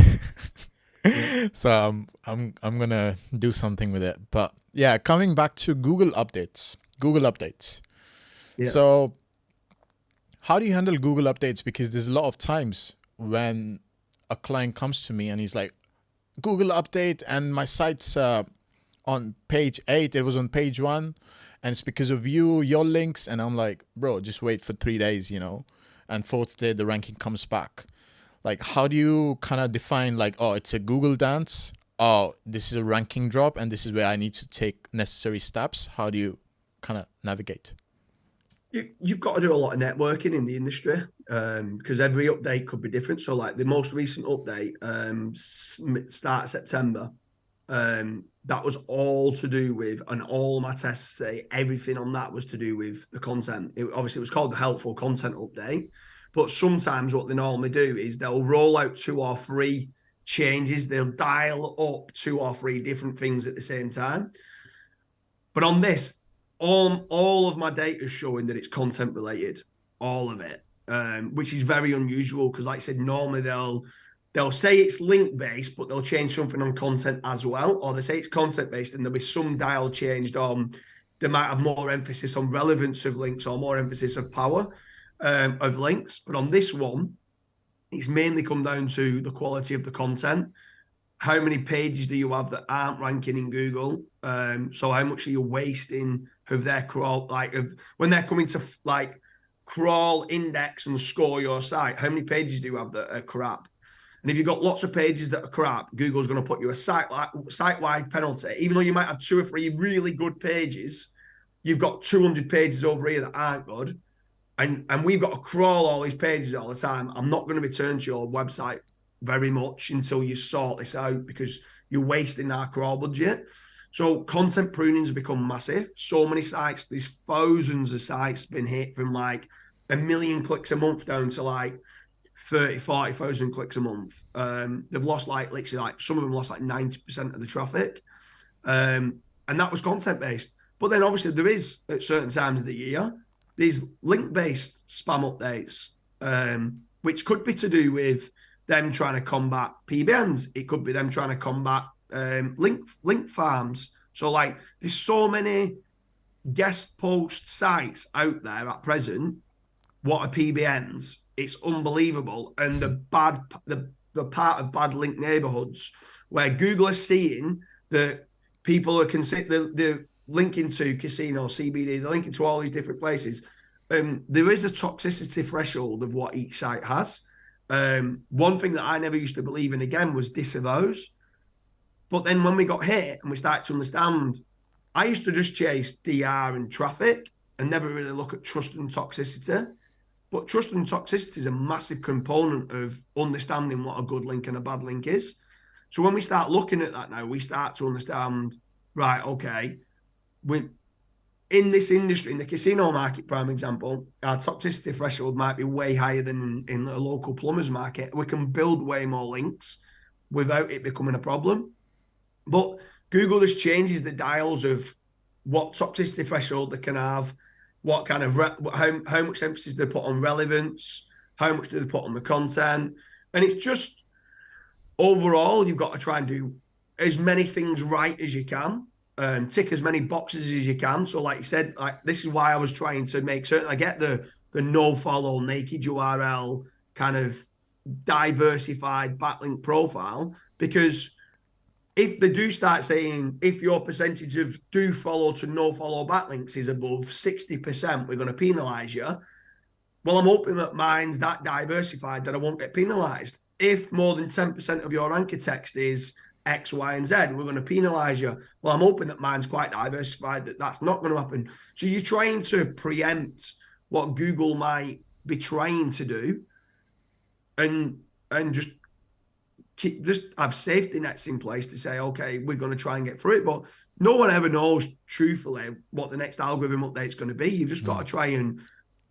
yeah. So I'm gonna do something with it. But yeah, coming back to Google updates. Yeah. So how do you handle Google updates? Because there's a lot of times when a client comes to me and he's like, Google update, and my site's on page 8. It was on page 1, and it's because of your links. And I'm like, bro, just wait for 3 days, and 4th day the ranking comes back. Like, how do you kind of define, like, oh, it's a Google dance, oh, this is a ranking drop, and this is where I need to take necessary steps? How do you kind of navigate? You've got to do a lot of networking in the industry, because every update could be different. So, like, the most recent update, start of September, that was all to do with, and all my tests say everything on that was to do with the content. Obviously, it was called the helpful content update. But sometimes what they normally do is they'll roll out 2 or 3 changes. They'll dial up 2 or 3 different things at the same time. But on this, all of my data is showing that it's content related, all of it, which is very unusual because, like I said, normally they'll say it's link based, but they'll change something on content as well, or they say it's content based and there'll be some dial changed on. They might have more emphasis on relevance of links or more emphasis of power of links. But on this one, it's mainly come down to the quality of the content. How many pages do you have that aren't ranking in Google? So how much are you wasting of their crawl, when they're coming to like crawl, index and score your site? How many pages do you have that are crap? And if you've got lots of pages that are crap, Google's going to put you a site-wide penalty. Even though you might have 2 or 3 really good pages, you've got 200 pages over here that aren't good. And we've got to crawl all these pages all the time. I'm not going to return to your website very much until you sort this out, because you're wasting our crawl budget. So content pruning has become massive. So many sites, there's thousands of sites been hit from like 1 million clicks a month down to like 30, 40,000 clicks a month. They've lost literally some of them lost like 90% of the traffic. And that was content based. But then obviously there is, at certain times of the year, these link-based spam updates, which could be to do with them trying to combat PBNs. It could be them trying to combat link farms. So like, there's so many guest post sites out there at present. What are PBNs? It's unbelievable. And the part of bad link neighborhoods where Google is seeing that people are they're linking to casino, CBD, they're linking to all these different places. There is a toxicity threshold of what each site has. One thing that I never used to believe in, again, was disavows. But then when we got hit and we started to understand, I used to just chase DR and traffic and never really look at trust and toxicity. But trust and toxicity is a massive component of understanding what a good link and a bad link is. So when we start looking at that now, we start to understand, right, okay, in this industry, in the casino market, prime example, our toxicity threshold might be way higher than in a local plumber's market. We can build way more links without it becoming a problem. But Google just changes the dials of what toxicity threshold they can have, what kind of how much emphasis they put on relevance, how much do they put on the content, and it's just overall you've got to try and do as many things right as you can, tick as many boxes as you can. So, like you said, like this is why I was trying to make certain I get the no follow naked URL kind of diversified backlink profile, because if they do start saying if your percentage of do follow to no follow backlinks is above 60%, we're going to penalize you. Well, I'm hoping that mine's that diversified that I won't get penalized. If more than 10% of your anchor text is X, Y, and Z, we're going to penalize you. Well, I'm hoping that mine's quite diversified, that that's not going to happen. So you're trying to preempt what Google might be trying to do, and just have safety nets in place to say, okay, we're going to try and get through it. But no one ever knows truthfully what the next algorithm update is going to be. You've just got to try and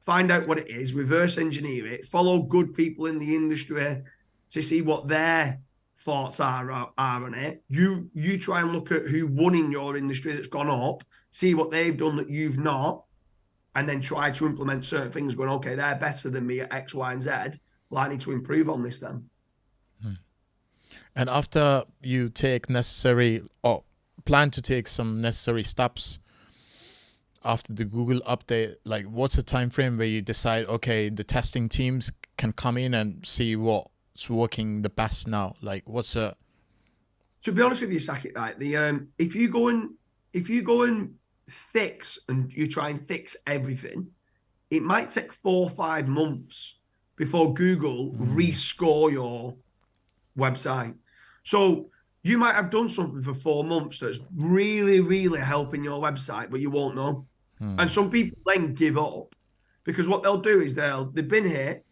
find out what it is, reverse engineer it, follow good people in the industry to see what their thoughts are on it. You try and look at who won in your industry that's gone up, see what they've done that you've not, and then try to implement certain things going, okay, they're better than me at X, Y, and Z. Well, I need to improve on this then. And after you take necessary or plan to take some necessary steps after the Google update, like what's the time frame where you decide, okay, the testing teams can come in and see what's working the best now? Like what's a... To be honest with you, Saket, right, if you go and fix and you try and fix everything, it might take 4 or 5 months before Google rescore your website. So you might have done something for 4 months that's really, really helping your website, but you won't know. And some people then give up, because what they'll do is they've been here.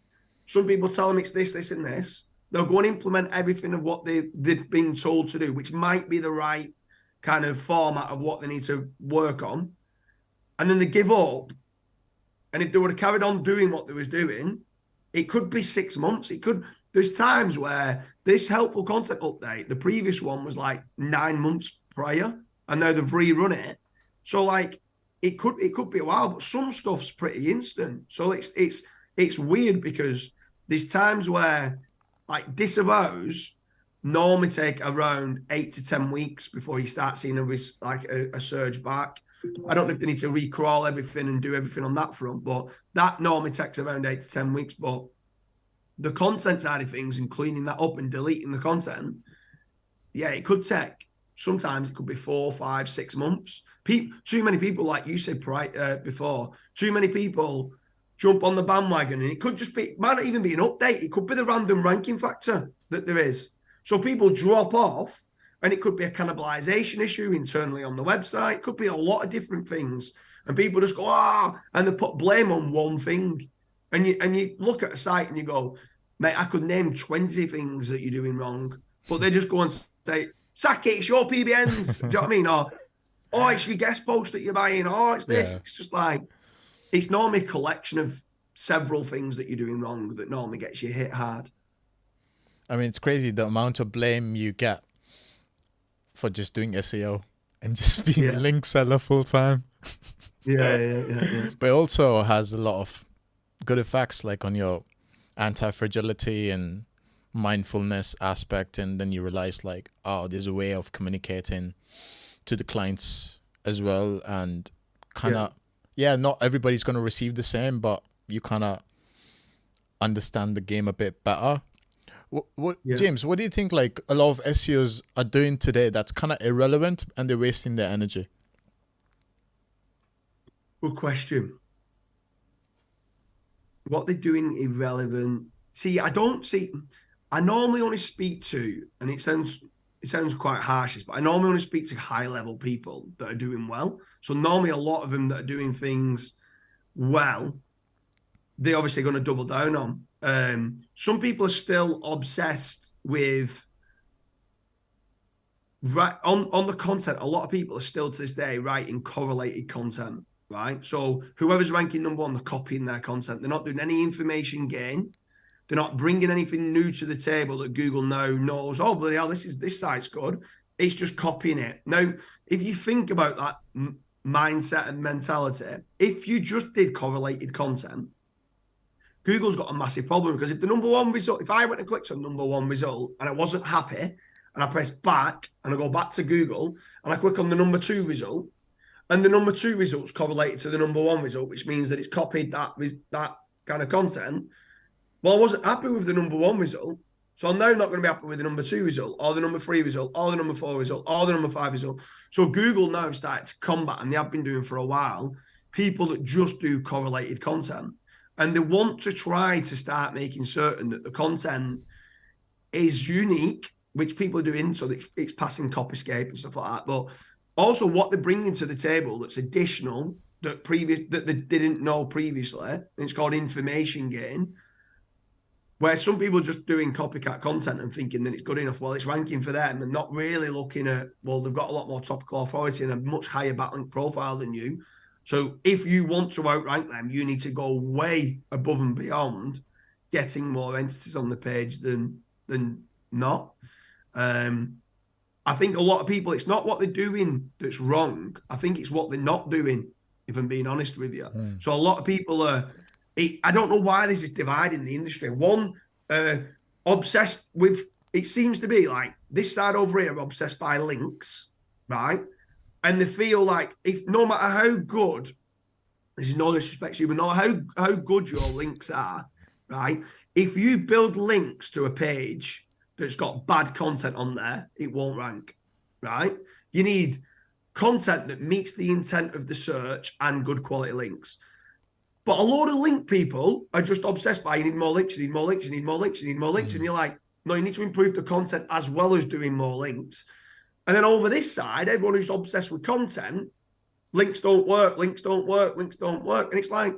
Some people tell them it's this, this, and this. They'll go and implement everything of what they've been told to do, which might be the right kind of format of what they need to work on. And then they give up. And if they would have carried on doing what they was doing, it could be 6 months. There's times where this helpful content update, the previous one was like 9 months prior, and now they've rerun it. So like it could be a while, but some stuff's pretty instant. So it's weird, because there's times where like disavows normally take around 8 to 10 weeks before you start seeing a surge back. I don't know if they need to recrawl everything and do everything on that front, but that normally takes around 8 to 10 weeks. But the content side of things and cleaning that up and deleting the content, yeah, it could take, sometimes it could be 4, 5, 6 months. Too many people, like you said before, too many people jump on the bandwagon, and it could just be, it might not even be an update. It could be the random ranking factor that there is. So people drop off, and it could be a cannibalization issue internally on the website. It could be a lot of different things. And people just go, and they put blame on one thing. And you look at a site and you go, mate, I could name 20 things that you're doing wrong. But they just go and say, Saket, it's your PBNs. Do you know what I mean? Or, it's your guest post that you're buying. It's this. Yeah. It's just like, it's normally a collection of several things that you're doing wrong that normally gets you hit hard. I mean, it's crazy the amount of blame you get for just doing SEO and just being a link seller full time. Yeah. But it also has a lot of good effects, like on your anti-fragility and mindfulness aspect. And then you realize like, there's a way of communicating to the clients as well. And kind of, not everybody's going to receive the same, but you kind of understand the game a bit better. James, what do you think like a lot of SEOs are doing today that's kind of irrelevant and they're wasting their energy? Good question. What they're doing irrelevant. I normally only speak to, and it sounds quite harsh, but I normally only speak to high level people that are doing well. So normally a lot of them that are doing things well, they're obviously going to double down on. Some people are still obsessed with on the content. A lot of people are still to this day writing correlated content, right? So whoever's ranking number 1, they're copying their content. They're not doing any information gain. They're not bringing anything new to the table that Google now knows. Oh, bloody hell, this site's good. It's just copying it. Now, if you think about that mindset and mentality, if you just did correlated content, Google's got a massive problem, because if the number one result, if I went and clicked on number one result and I wasn't happy, and I press back and I go back to Google and I click on the number two result, and the number two result's correlated to the number one result, which means that it's copied that kind of content. Well, I wasn't happy with the number one result, so I'm now not going to be happy with the number two result, or the number three result, or the number four result, or the number five result. So Google now have started to combat, and they have been doing for a while, people that just do correlated content. And they want to try to start making certain that the content is unique, which people are doing, so that it's passing copyscape and stuff like that. But also what they're bringing to the table that's additional, that they didn't know previously, and it's called information gain, where some people are just doing copycat content and thinking that it's good enough. Well, it's ranking for them, and not really looking at, well, they've got a lot more topical authority and a much higher backlink profile than you. So if you want to outrank them, you need to go way above and beyond getting more entities on the page than not. I think a lot of people, it's not what they're doing that's wrong. I think it's what they're not doing, if I'm being honest with you. So a lot of people are, I don't know why this is dividing the industry. One, obsessed with, it seems to be like this side over here, obsessed by links, right? And they feel like, if no matter how good, this is no disrespect to you, but no matter how good your links are, right? If you build links to a page that's got bad content on there, it won't rank, right? You need content that meets the intent of the search and good quality links. But a load of link people are just obsessed by, you need more links, you need more links, you need more links, you need more links. And you're like, no, you need to improve the content as well as doing more links. And then over this side, everyone who's obsessed with content, links don't work, links don't work, links don't work. And it's like,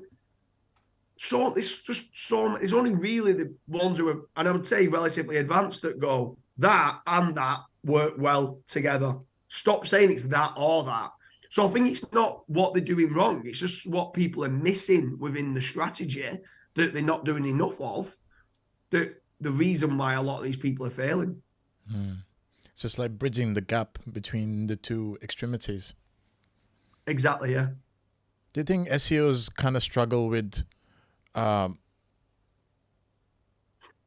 so it's just so, it's only really the ones who are, and I would say relatively advanced, that go, that and that work well together. Stop saying it's that or that. So I think it's not what they're doing wrong. It's just what people are missing within the strategy that they're not doing enough of. The reason why a lot of these people are failing. It's just like bridging the gap between the two extremities. Exactly, yeah. Do you think SEOs kind of struggle with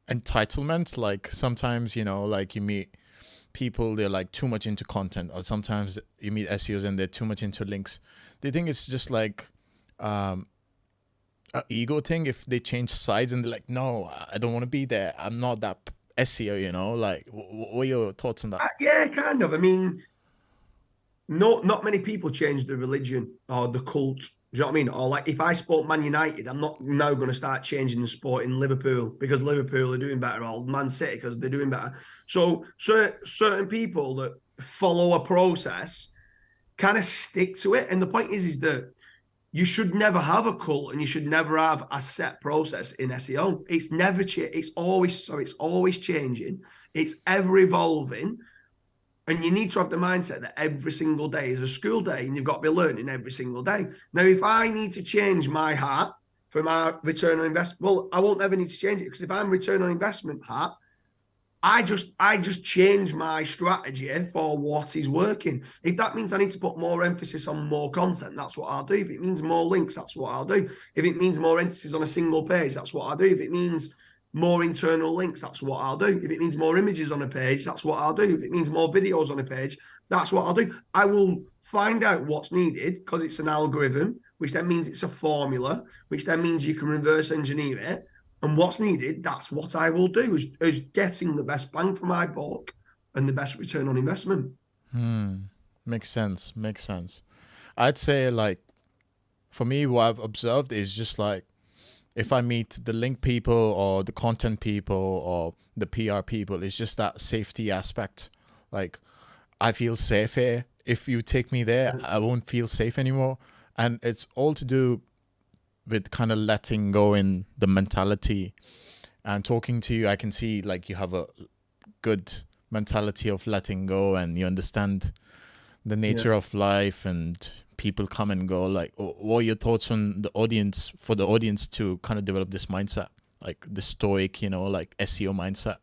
entitlement? Like sometimes, you know, like you meet people, they're like too much into content, or sometimes you meet SEOs and they're too much into links. Do you think it's just like an ego thing if they change sides and they're like, no, I don't want to be there, I'm not that SEO, you know? Like, what are your thoughts on that? Yeah, kind of. I mean, not many people change the religion or the cult. Do you know what I mean? Or like, if I support Man United, I'm not now going to start changing the sport in Liverpool because Liverpool are doing better, or Man City because they're doing better. So certain people that follow a process kind of stick to it. And the point is that you should never have a cult, and you should never have a set process in SEO. It's never it's always changing. It's ever evolving. And you need to have the mindset that every single day is a school day, and you've got to be learning every single day. Now, if I need to change my hat for my return on investment, well, I won't ever need to change it, because if I'm return on investment hat, I just change my strategy for what is working. If that means I need to put more emphasis on more content, that's what I'll do. If it means more links, that's what I'll do. If it means more emphasis on a single page, that's what I'll do. If it means more internal links, that's what I'll do. If it means more images on a page, that's what I'll do. If it means more videos on a page, that's what I'll do. I will find out what's needed, because it's an algorithm, which then means it's a formula, which then means you can reverse engineer it. And what's needed, that's what I will do, is getting the best bang for my buck and the best return on investment. Makes sense. I'd say, like, for me, what I've observed is just like, if I meet the link people or the content people or the PR people, it's just that safety aspect. Like, I feel safe here. If you take me there, I won't feel safe anymore. And it's all to do with kind of letting go in the mentality. And talking to you, I can see like you have a good mentality of letting go, and you understand the nature of life, and people come and go. Like, what are your thoughts on the audience, for the audience to kind of develop this mindset, like the stoic, you know, like SEO mindset?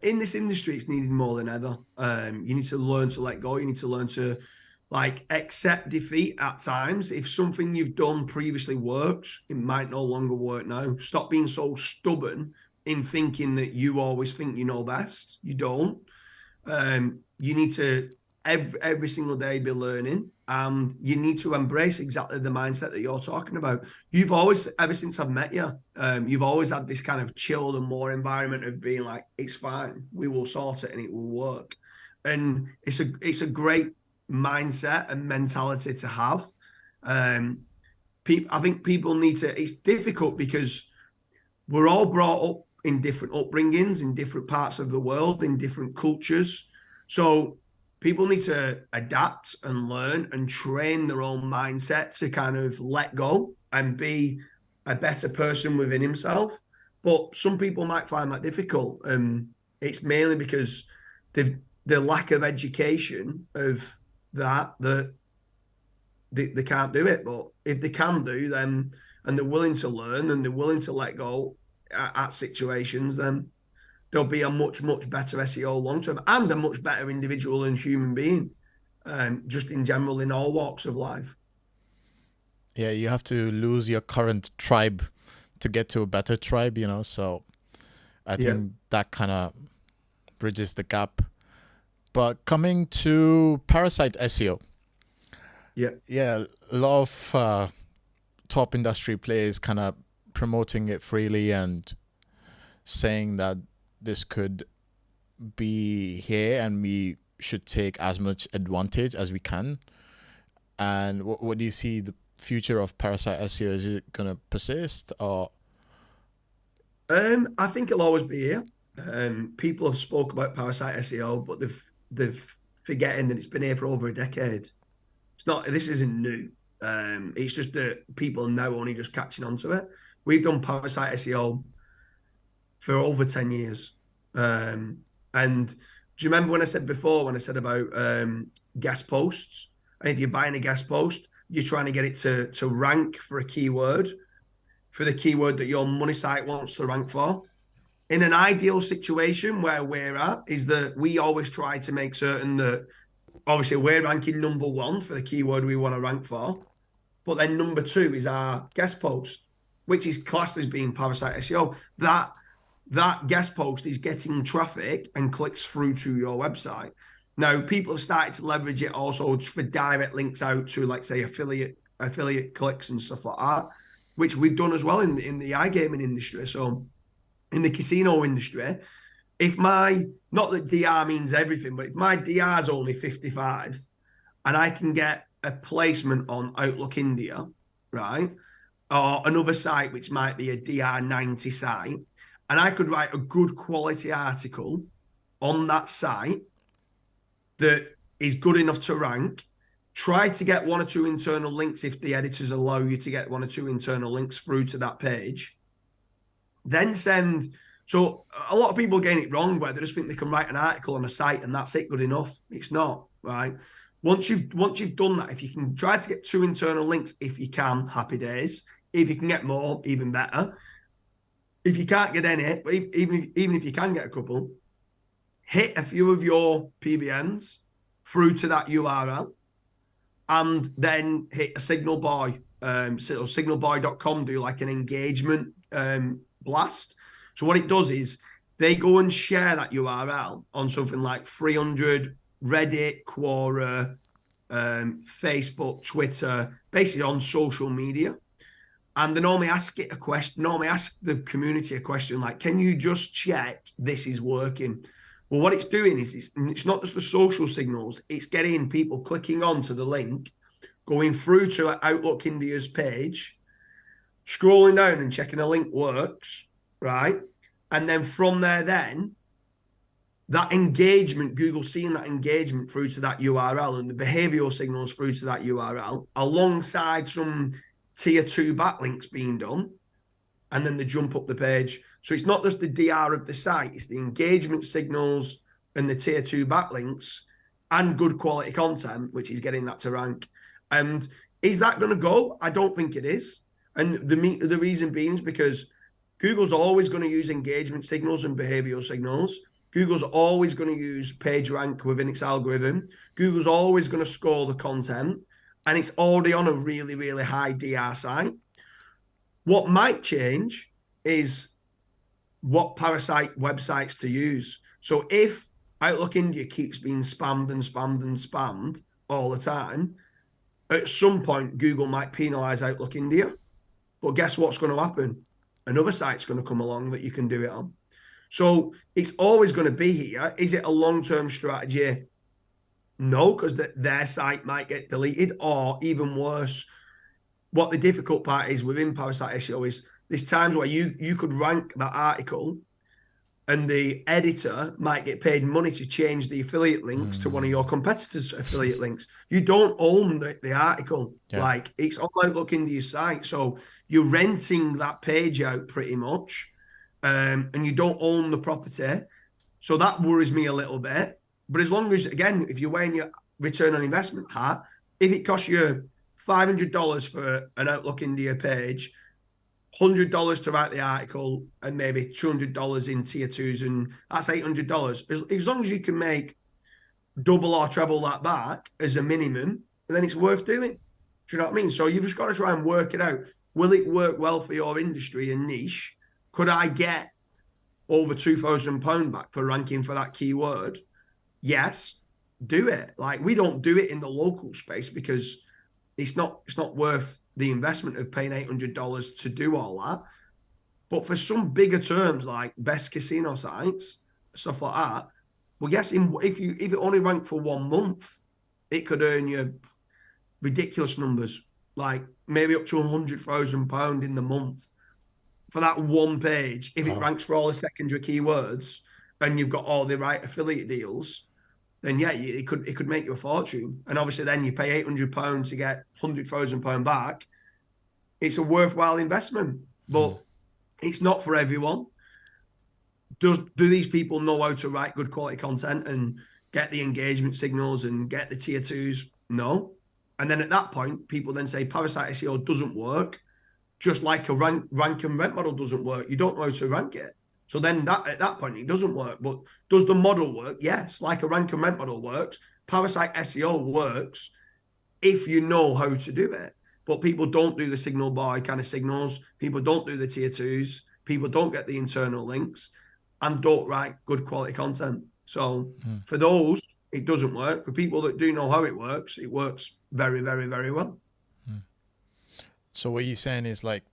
In this industry, it's needed more than ever. You need to learn to let go. You need to learn to Like, accept defeat at times. If something you've done previously worked, it might no longer work now. Stop being so stubborn in thinking that you always think you know best. You don't. You need to every single day be learning, and you need to embrace exactly the mindset that you're talking about. You've always, ever since I've met you, you've always had this kind of chilled and more environment of being like, it's fine, we will sort it and it will work. And it's a great mindset and mentality to have. I think people need to, it's difficult because we're all brought up in different upbringings, in different parts of the world, in different cultures. So people need to adapt and learn and train their own mindset to kind of let go and be a better person within himself. But some people might find that difficult. It's mainly because the lack of education of that they can't do it. But if they can do, then, and they're willing to learn and they're willing to let go at situations, then there'll be a much, much better SEO long term and a much better individual and human being, just in general, in all walks of life. Yeah, you have to lose your current tribe to get to a better tribe, you know. So I think that kind of bridges the gap. But coming to parasite SEO, a lot of top industry players kind of promoting it freely and saying that this could be here and we should take as much advantage as we can. And what do you see the future of parasite SEO? Is it going to persist, or? I think it'll always be here. People have spoke about parasite SEO, but they've forgetting that it's been here for over a decade. It's not. This isn't new. It's just that people are now only just catching on to it. We've done parasite SEO for over 10 years. And do you remember when I said before, when I said about guest posts? And if you're buying a guest post, you're trying to get it to rank for a keyword, for the keyword that your money site wants to rank for. In an ideal situation where we're at, is that we always try to make certain that obviously we're ranking number one for the keyword we want to rank for, but then number two is our guest post, which is classed as being parasite SEO. That guest post is getting traffic and clicks through to your website. Now, people have started to leverage it also for direct links out to, like, say, affiliate clicks and stuff like that, which we've done as well in the iGaming industry. So in the casino industry, if not that DR means everything, but if my DR is only 55 and I can get a placement on Outlook India, right, or another site which might be a DR 90 site, and I could write a good quality article on that site that is good enough to rank, try to get one or two internal links if the editors allow you to get one or two internal links through to that page, then send. So a lot of people getting it wrong where they just think they can write an article on a site and that's it, good enough. It's not, right? Once you've done that, if you can try to get two internal links, if you can, happy days. If you can get more, even better. If you can't get any, but even if you can get a couple, hit a few of your PBNs through to that URL and then hit a Signal Boy. So signalboy.com do like an engagement blast. So what it does is they go and share that URL on something like 300, Reddit, Quora, Facebook, Twitter, basically on social media. And they normally ask the community a question like, can you just check this is working? Well, what it's doing is it's not just the social signals, it's getting people clicking onto the link, going through to Outlook India's page, scrolling down and checking a link works, right? And then from there, that engagement, Google seeing that engagement through to that URL and the behavioral signals through to that URL, alongside some tier 2 backlinks being done, and then they jump up the page. So it's not just the DR of the site, it's the engagement signals and the tier 2 backlinks and good quality content, which is getting that to rank. And is that going to go? I don't think it is. And the reason being is because Google's always going to use engagement signals and behavioral signals. Google's always going to use PageRank within its algorithm. Google's always going to score the content, and it's already on a really, really high DR site. What might change is what parasite websites to use. So if Outlook India keeps being spammed and spammed and spammed all the time, at some point, Google might penalize Outlook India. But guess what's going to happen? Another site's going to come along that you can do it on. So it's always going to be here. Is it a long-term strategy? No, because their site might get deleted, or even worse, what the difficult part is within parasite SEO is there's times where you could rank that article and the editor might get paid money to change the affiliate links to one of your competitors' affiliate links. You don't own the article. Yeah. Like, it's on Outlook India's site. So you're renting that page out pretty much, and you don't own the property. So that worries me a little bit. But as long as, again, if you're wearing your return on investment hat, if it costs you $500 for an Outlook India page, $100 to write the article, and maybe $200 in tier twos, and that's $800. As long as you can make double or treble that back as a minimum, then it's worth doing. Do you know what I mean? So you've just got to try and work it out. Will it work well for your industry and niche? Could I get over £2,000 back for ranking for that keyword? Yes, do it. Like, we don't do it in the local space because it's not worth the investment of paying $800 to do all that. But for some bigger terms like best casino sites, stuff like that, well, yes, if it only ranked for 1 month, it could earn you ridiculous numbers, like maybe up to £100,000 in the month for that one page. If it ranks for all the secondary keywords and you've got all the right affiliate deals, then yeah, it could make you a fortune. And obviously then you pay £800 to get £100,000 back. It's a worthwhile investment, but it's not for everyone. Do these people know how to write good quality content and get the engagement signals and get the tier twos? No. And then at that point, people then say parasite SEO doesn't work, just like a rank and rent model doesn't work. You don't know how to rank it. So then at that point, it doesn't work. But does the model work? Yes, like a rank and rent model works. Parasite SEO works if you know how to do it. But people don't do the signal buy kind of signals. People don't do the tier twos. People don't get the internal links and don't write good quality content. So for those, it doesn't work. For people that do know how it works very, very, very well. So what you're saying is, like,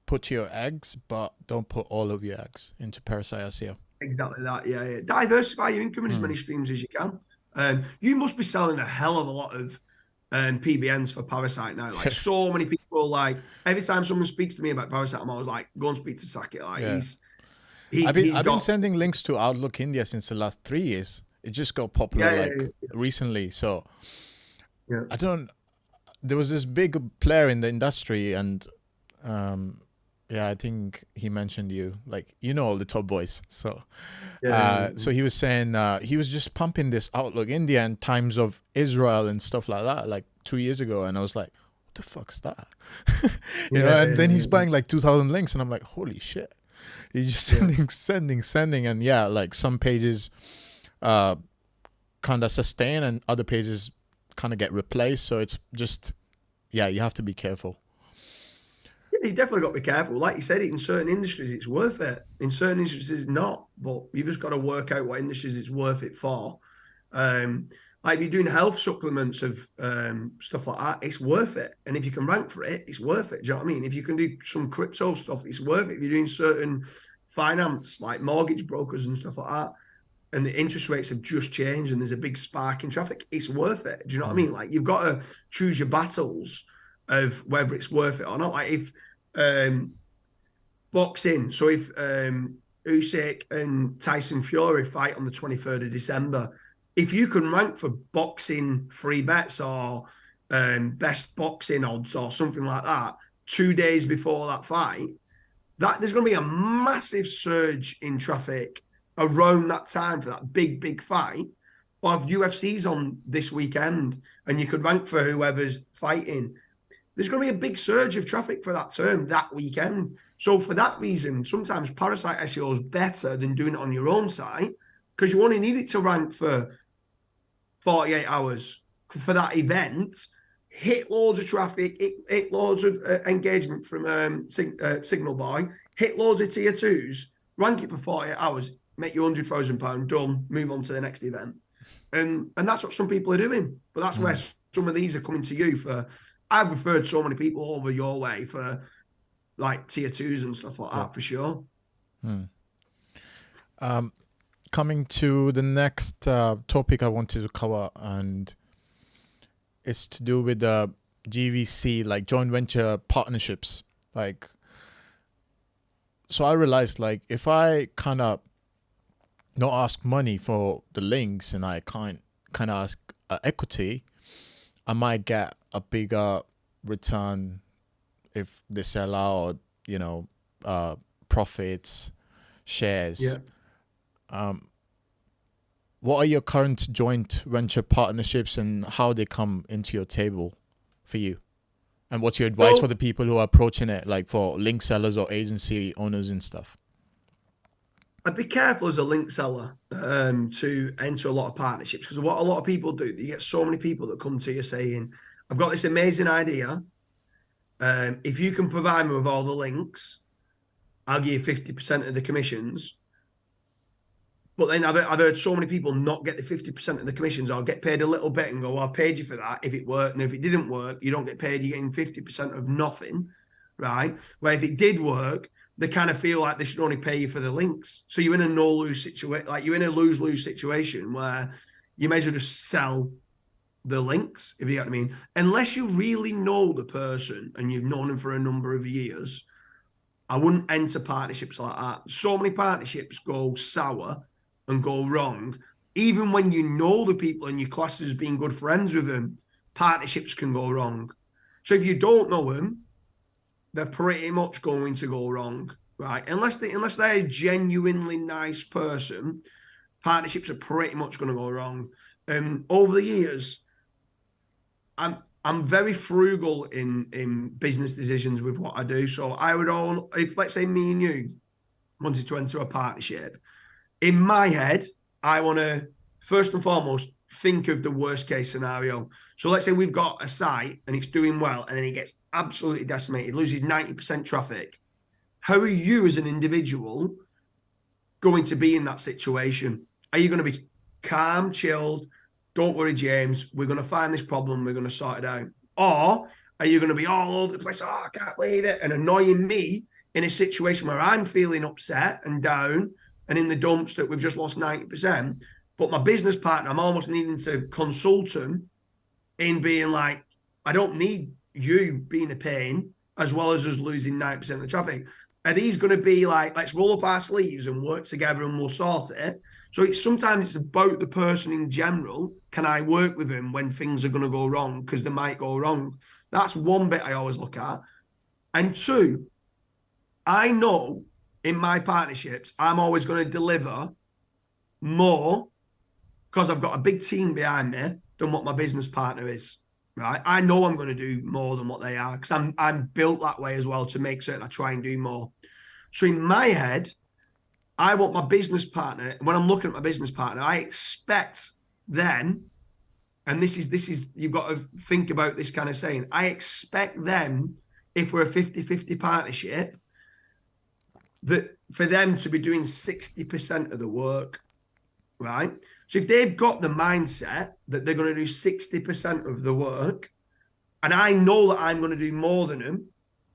put your eggs, but don't put all of your eggs into parasite SEO. Exactly that, yeah. Diversify your income in as many streams as you can. You must be selling a hell of a lot of PBNs for parasite now. Like, so many people, like, every time someone speaks to me about parasite, I'm always like, go and speak to Saket. Like, I've been sending links to Outlook India since the last 3 years. It just got popular recently. So there was this big player in the industry, and I think he mentioned you, like, you know, all the top boys. So so he was saying he was just pumping this Outlook India in times of Israel and stuff like that, like 2 years ago. And I was like, what the fuck's that? you know, and then he's buying like 2,000 links, and I'm like, holy shit. He's just sending. And like some pages kind of sustain and other pages kind of get replaced. So it's just, you have to be careful. You definitely got to be careful. Like you said, in certain industries, it's worth it. In certain industries, it's not. But you've just got to work out what industries it's worth it for. Like if you're doing health supplements of stuff like that, it's worth it. And if you can rank for it, it's worth it. Do you know what I mean? If you can do some crypto stuff, it's worth it. If you're doing certain finance, like mortgage brokers and stuff like that, and the interest rates have just changed and there's a big spark in traffic, it's worth it. Do you know what I mean? Like, you've got to choose your battles of whether it's worth it or not. Like if boxing, so if Usyk and Tyson Fury fight on the 23rd of December, if you can rank for boxing free bets or best boxing odds or something like that 2 days before that fight, that there's going to be a massive surge in traffic around that time for that big fight. Or if UFC's on this weekend and you could rank for whoever's fighting, there's going to be a big surge of traffic for that term that weekend. So for that reason, sometimes parasite SEO is better than doing it on your own site, because you only need it to rank for 48 hours for that event, hit loads of traffic, hit loads of engagement from Signal Boy, hit loads of tier 2s, rank it for 48 hours, make you £100,000, done, move on to the next event. And that's what some people are doing. But that's where some of these are coming to you for. I've referred so many people over your way for like tier 2s and stuff like that, for sure. Coming to the next topic I wanted to cover, and it's to do with the GVC, like joint venture partnerships. Like, so I realized, like, if I kind of not ask money for the links and I kind of ask equity, I might get a bigger return if they sell out, you know, profits, shares. Yeah. What are your current joint venture partnerships and how they come into your table for you? And what's your advice for the people who are approaching it, like for link sellers or agency owners and stuff? I'd be careful as a link seller to enter a lot of partnerships, because what a lot of people do, you get so many people that come to you saying, I've got this amazing idea. If you can provide me with all the links, I'll give you 50% of the commissions. But then I've heard so many people not get the 50% of the commissions. I'll get paid a little bit and go, well, I paid you for that if it worked. And if it didn't work, you don't get paid. You're getting 50% of nothing, right? Where if it did work, they kind of feel like they should only pay you for the links. So you're in a no-lose situation, like you're in a lose-lose situation where you may as well just sell the links, if you get what I mean. Unless you really know the person and you've known them for a number of years, I wouldn't enter partnerships like that. So many partnerships go sour and go wrong. Even when you know the people and your class as being good friends with them, partnerships can go wrong. So if you don't know them, they're pretty much going to go wrong, right? Unless they're a genuinely nice person, partnerships are pretty much going to go wrong. Over the years, I'm very frugal in business decisions with what I do. So I would if let's say me and you wanted to enter a partnership, in my head, I want to first and foremost think of the worst case scenario. So let's say we've got a site and it's doing well, and then it gets absolutely decimated, loses 90% traffic. How are you as an individual going to be in that situation? Are you going to be calm, chilled? Don't worry, James, we're going to find this problem, we're going to sort it out. Or are you going to be all over the place? Oh, I can't believe it. And annoying me in a situation where I'm feeling upset and down and in the dumps that we've just lost 90%. But my business partner, I'm almost needing to consult him in being like, I don't need you being a pain as well as us losing 90% of the traffic. Are these going to be like, let's roll up our sleeves and work together and we'll sort it? So sometimes it's about the person in general. Can I work with him when things are going to go wrong? Because they might go wrong. That's one bit I always look at. And two, I know in my partnerships, I'm always going to deliver more because I've got a big team behind me than what my business partner is, right? I know I'm going to do more than what they are because I'm built that way as well to make certain I try and do more. So in my head, I want my business partner, when I'm looking at my business partner, I expect them, and this is you've got to think about this kind of saying, I expect them, if we're a 50-50 partnership, that for them to be doing 60% of the work, right? So if they've got the mindset that they're going to do 60% of the work, and I know that I'm going to do more than them,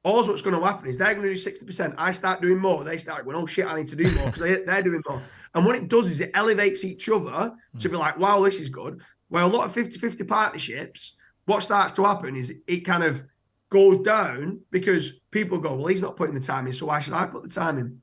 all what's going to happen is they're going to do 60%. I start doing more. They start going, oh shit, I need to do more because they're doing more. And what it does is it elevates each other to be like, wow, this is good. Well, a lot of 50-50 partnerships, what starts to happen is it kind of goes down because people go, well, he's not putting the time in, so why should I put the time in?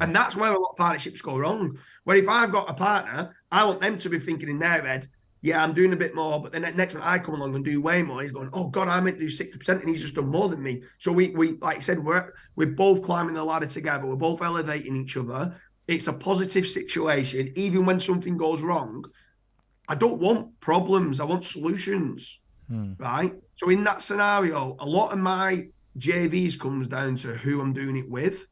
And that's where a lot of partnerships go wrong. Where if I've got a partner, I want them to be thinking in their head, yeah, I'm doing a bit more, but then next one I come along and do way more. He's going, oh God, I meant to do 60%, and he's just done more than me. So we like I said, we're both climbing the ladder together. We're both elevating each other. It's a positive situation. Even when something goes wrong, I don't want problems. I want solutions. right? So in that scenario, a lot of my JVs comes down to who I'm doing it with.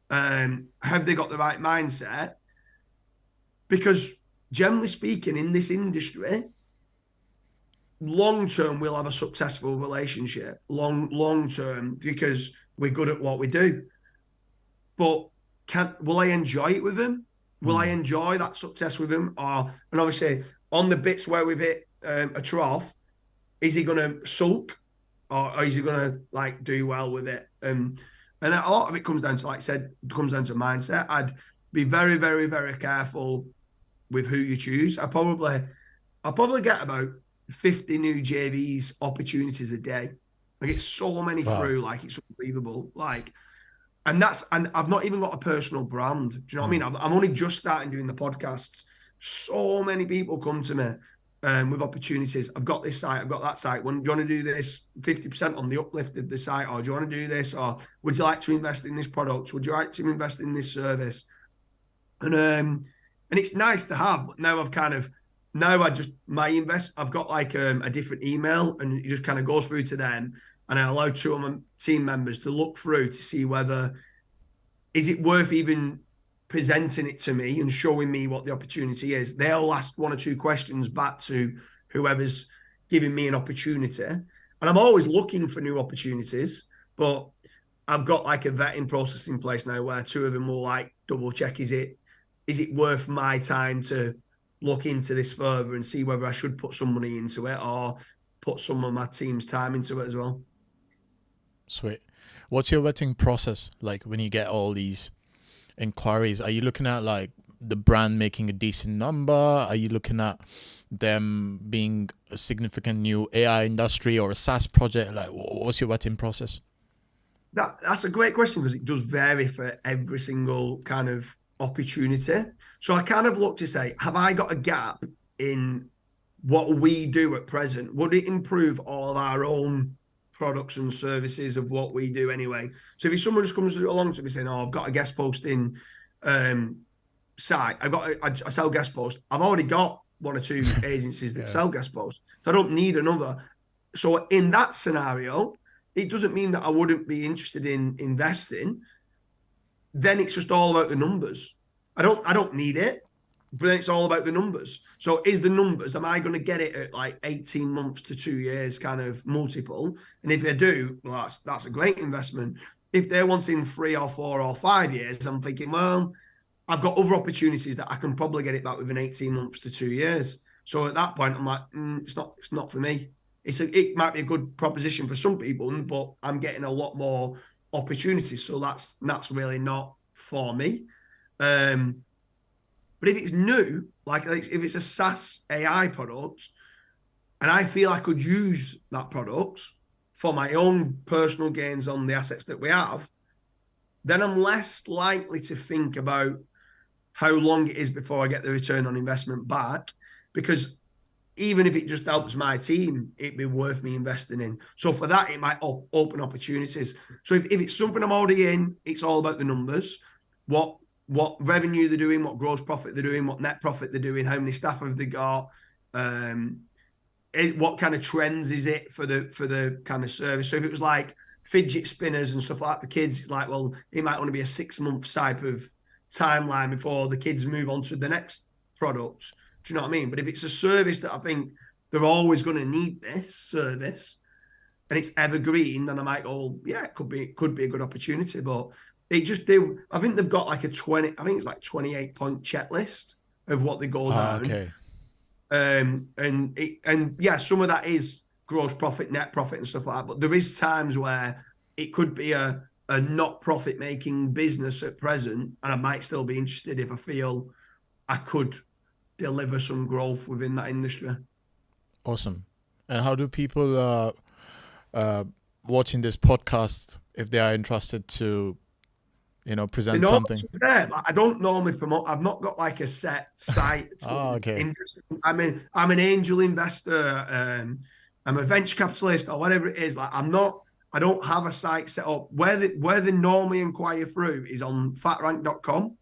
Have they got the right mindset? Because generally speaking, in this industry, long term we'll have a successful relationship. Long term, because we're good at what we do. But will I enjoy it with them? Will I enjoy that success with him? And obviously, on the bits where we've hit a trough, is he going to sulk, or is he going to like do well with it? And a lot of it comes down to, like I said, comes down to mindset. I'd be very, very, very careful with who you choose. I'll probably get about 50 new JVs opportunities a day. I get so many through, like it's unbelievable. And I've not even got a personal brand. Do you know what I mean? I'm only just starting doing the podcasts. So many people come to me with opportunities. I've got this site, I've got that site. Do you want to do this 50% on the uplift of the site? Or do you want to do this? Or would you like to invest in this product? Would you like to invest in this service? And it's nice to have. But now I've got like a different email, and it just kind of goes through to them. And I allow 2 of my team members to look through to see whether is it worth even presenting it to me and showing me what the opportunity is. They'll ask 1 or 2 questions back to whoever's giving me an opportunity. And I'm always looking for new opportunities, but I've got like a vetting process in place now where 2 of them will like double check, is it worth my time to look into this further and see whether I should put some money into it or put some of my team's time into it as well. Sweet. What's your vetting process like when you get all these inquiries? Are you looking at like the brand making a decent number? Are you looking at them being a significant new AI industry or a SaaS project? Like, what's your vetting process? That's a great question, because it does vary for every single kind of opportunity. So I kind of look to say, have I got a gap in what we do at present? Would it improve all of our own products and services of what we do anyway? So if someone just comes along to me saying, I've got a guest posting site, I sell guest posts. I've already got 1 or 2 agencies that sell guest posts, so I don't need another. So in that scenario, it doesn't mean that I wouldn't be interested in investing. Then it's just all about the numbers. I don't need it, but then it's all about the numbers. So is the numbers, am I going to get it at like 18 months to 2 years kind of multiple? And if I do, well, that's a great investment. If they're wanting 3 or 4 or 5 years, I'm thinking, well, I've got other opportunities that I can probably get it back within 18 months to 2 years. So at that point, I'm like, it's not for me. It might be a good proposition for some people, but I'm getting a lot more opportunities. So that's really not for me. But if it's new, like if it's a SaaS AI product, and I feel I could use that product for my own personal gains on the assets that we have, then I'm less likely to think about how long it is before I get the return on investment back, because even if it just helps my team, it'd be worth me investing in. So for that, it might open opportunities. So if it's something I'm already in, it's all about the numbers. What revenue they're doing, what gross profit they're doing, what net profit they're doing, how many staff have they got, what kind of trends is it for the kind of service. So if it was like fidget spinners and stuff like that for kids, it's like, well, it might only be a 6-month type of timeline before the kids move on to the next product. Do you know what I mean? But if it's a service that I think they're always going to need this service and it's evergreen, then I might go, yeah, it could be a good opportunity. But I think they've got like it's like 28-point checklist of what they go down. Okay. And yeah, some of that is gross profit, net profit and stuff like that. But there is times where it could be a not profit making business at present, and I might still be interested if I feel I could deliver some growth within that industry. Awesome. And how do people watching this podcast, if they are interested to present something? I don't normally promote. I've not got like a set site. Okay. I'm an angel investor. I'm a venture capitalist or whatever it is. Like I don't have a site set up. Where they normally inquire through is on fatrank.com.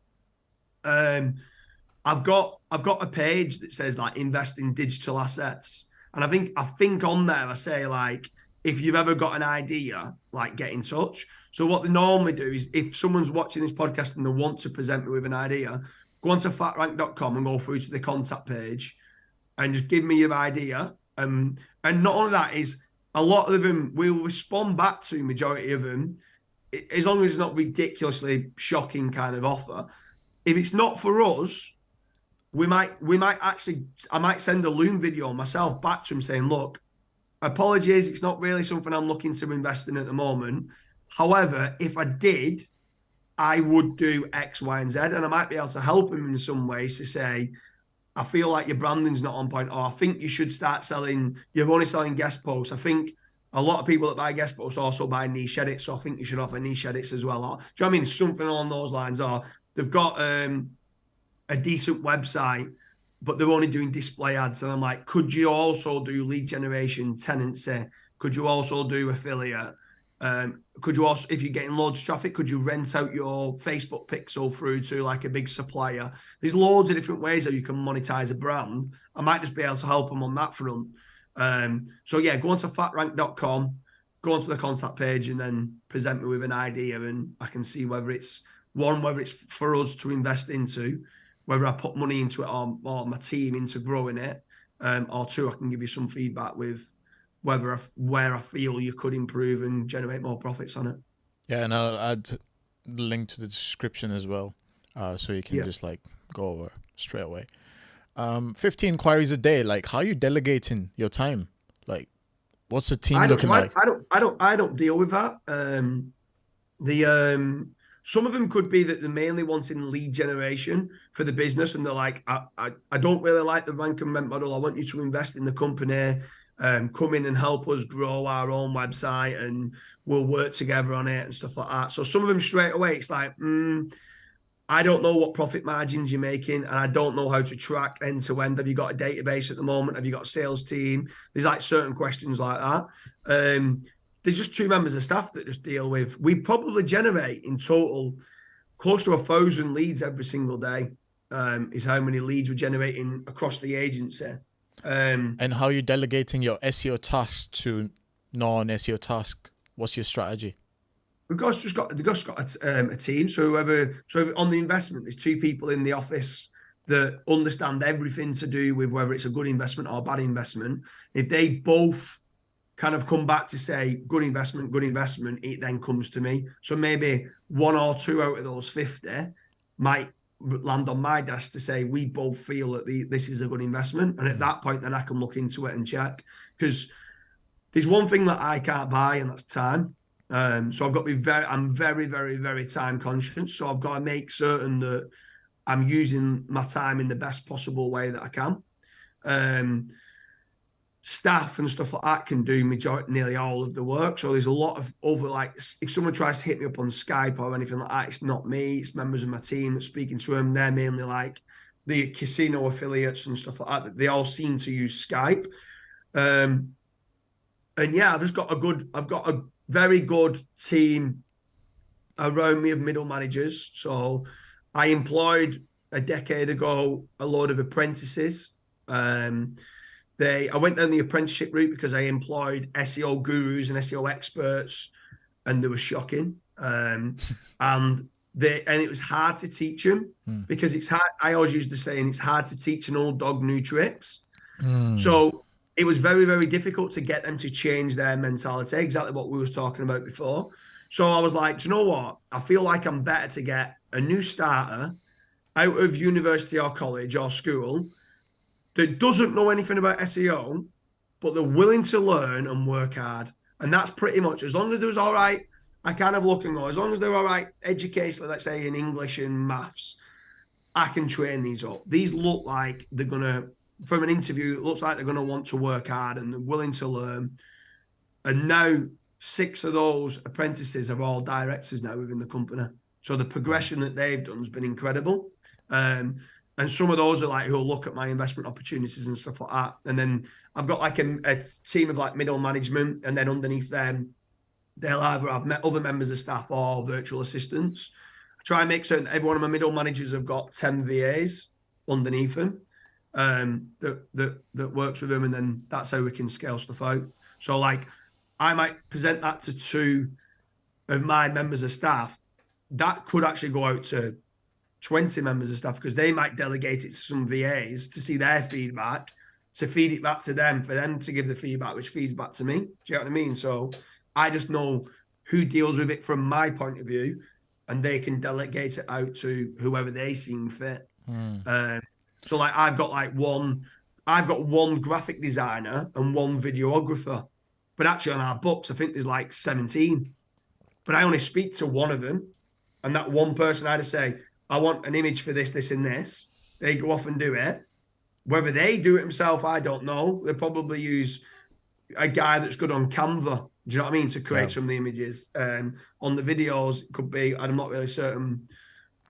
I've got a page that says like invest in digital assets, And I think on there, I say like, if you've ever got an idea, like get in touch. So what they normally do is if someone's watching this podcast and they want to present me with an idea, go onto fatrank.com and go through to the contact page and just give me your idea. And not only that is a lot of them will respond back to majority of them, as long as it's not ridiculously shocking kind of offer. If it's not for us, I might send a Loom video myself back to him saying, look, apologies, it's not really something I'm looking to invest in at the moment. However, if I did, I would do X, Y, and Z, and I might be able to help him in some ways to say, I feel like your branding's not on point, or I think you should start selling, you're only selling guest posts. I think a lot of people that buy guest posts also buy niche edits, so I think you should offer niche edits as well. Or, do you know what I mean? Something along those lines. Or they've got a decent website, but they're only doing display ads. And I'm like, could you also do lead generation, tenancy? Could you also do affiliate? Could you also, if you're getting loads of traffic, could you rent out your Facebook pixel through to like a big supplier? There's loads of different ways that you can monetize a brand. I might just be able to help them on that front. So yeah, go onto fatrank.com, go onto the contact page and then present me with an idea and I can see whether it's for us to invest into, whether I put money into it or my team into growing it, or two, I can give you some feedback with where I feel you could improve and generate more profits on it. Yeah, and I'll add the link to the description as well, so you can just like go over straight away. 50 inquiries a day. Like, how are you delegating your time? Like, what's the team looking like? I don't deal with that. Some of them could be that they're mainly wanting lead generation for the business, and they're like, I don't really like the rank and rent model. I want you to invest in the company, come in and help us grow our own website, and we'll work together on it and stuff like that. So some of them straight away, it's like, I don't know what profit margins you're making, and I don't know how to track end to end. Have you got a database at the moment? Have you got a sales team? There's like certain questions like that. There's just 2 members of staff that just deal with. We probably generate in total close to 1,000 leads every single day. Is how many leads we're generating across the agency. And how are you delegating your SEO tasks to non-SEO task? What's your strategy? We've just got a team. So on the investment, there's 2 people in the office that understand everything to do with whether it's a good investment or a bad investment. If they both kind of come back to say good investment, it then comes to me. So maybe 1 or 2 out of those 50 might land on my desk to say we both feel that this is a good investment, and at that point then I can look into it and check, because there's one thing that I can't buy, and that's time. So I've got to be I'm very, very, very time conscious. So I've got to make certain that I'm using my time in the best possible way that I can. Staff and stuff like that can do nearly all of the work. So there's a lot of like, if someone tries to hit me up on Skype or anything like that, it's not me, it's members of my team that's speaking to them. They're mainly like the casino affiliates and stuff like that. They all seem to use Skype. And yeah, I've got a very good team around me of middle managers. So I employed a decade ago a load of apprentices. I went down the apprenticeship route because I employed SEO gurus and SEO experts, and they were shocking. And it was hard to teach them because it's hard. I always used the saying, it's hard to teach an old dog new tricks. So it was very, very difficult to get them to change their mentality, exactly what we was talking about before. So I was like, do you know what? I feel like I'm better to get a new starter out of university or college or school that doesn't know anything about SEO, but they're willing to learn and work hard. And that's pretty much, as long as there's all right, I kind of look and go, as long as they're all right educationally, let's say in English and maths, I can train these up. These look like they're going to, from an interview, it looks like they're going to want to work hard and they're willing to learn. And now 6 of those apprentices are all directors now within the company. So the progression that they've done has been incredible. And some of those are like who'll look at my investment opportunities and stuff like that. And then I've got like a team of like middle management, and then underneath them, they'll either have other members of staff or virtual assistants. I try and make certain that every one of my middle managers have got 10 VAs underneath them. that works with them, and then that's how we can scale stuff out. So like, I might present that to 2 of my members of staff. That could actually go out to 20 members of staff, because they might delegate it to some VAs to see their feedback, to feed it back to them, for them to give the feedback, which feeds back to me. Do you know what I mean? So I just know who deals with it from my point of view, and they can delegate it out to whoever they seem fit. So like, I've got one graphic designer and one videographer, but actually on our books, I think there's like 17, but I only speak to one of them. And that one person, I just say, I want an image for this, this, and this. They go off and do it. Whether they do it themselves, I don't know. They probably use a guy that's good on Canva. Do you know what I mean? To create some of the images. On the videos, it could be, I'm not really certain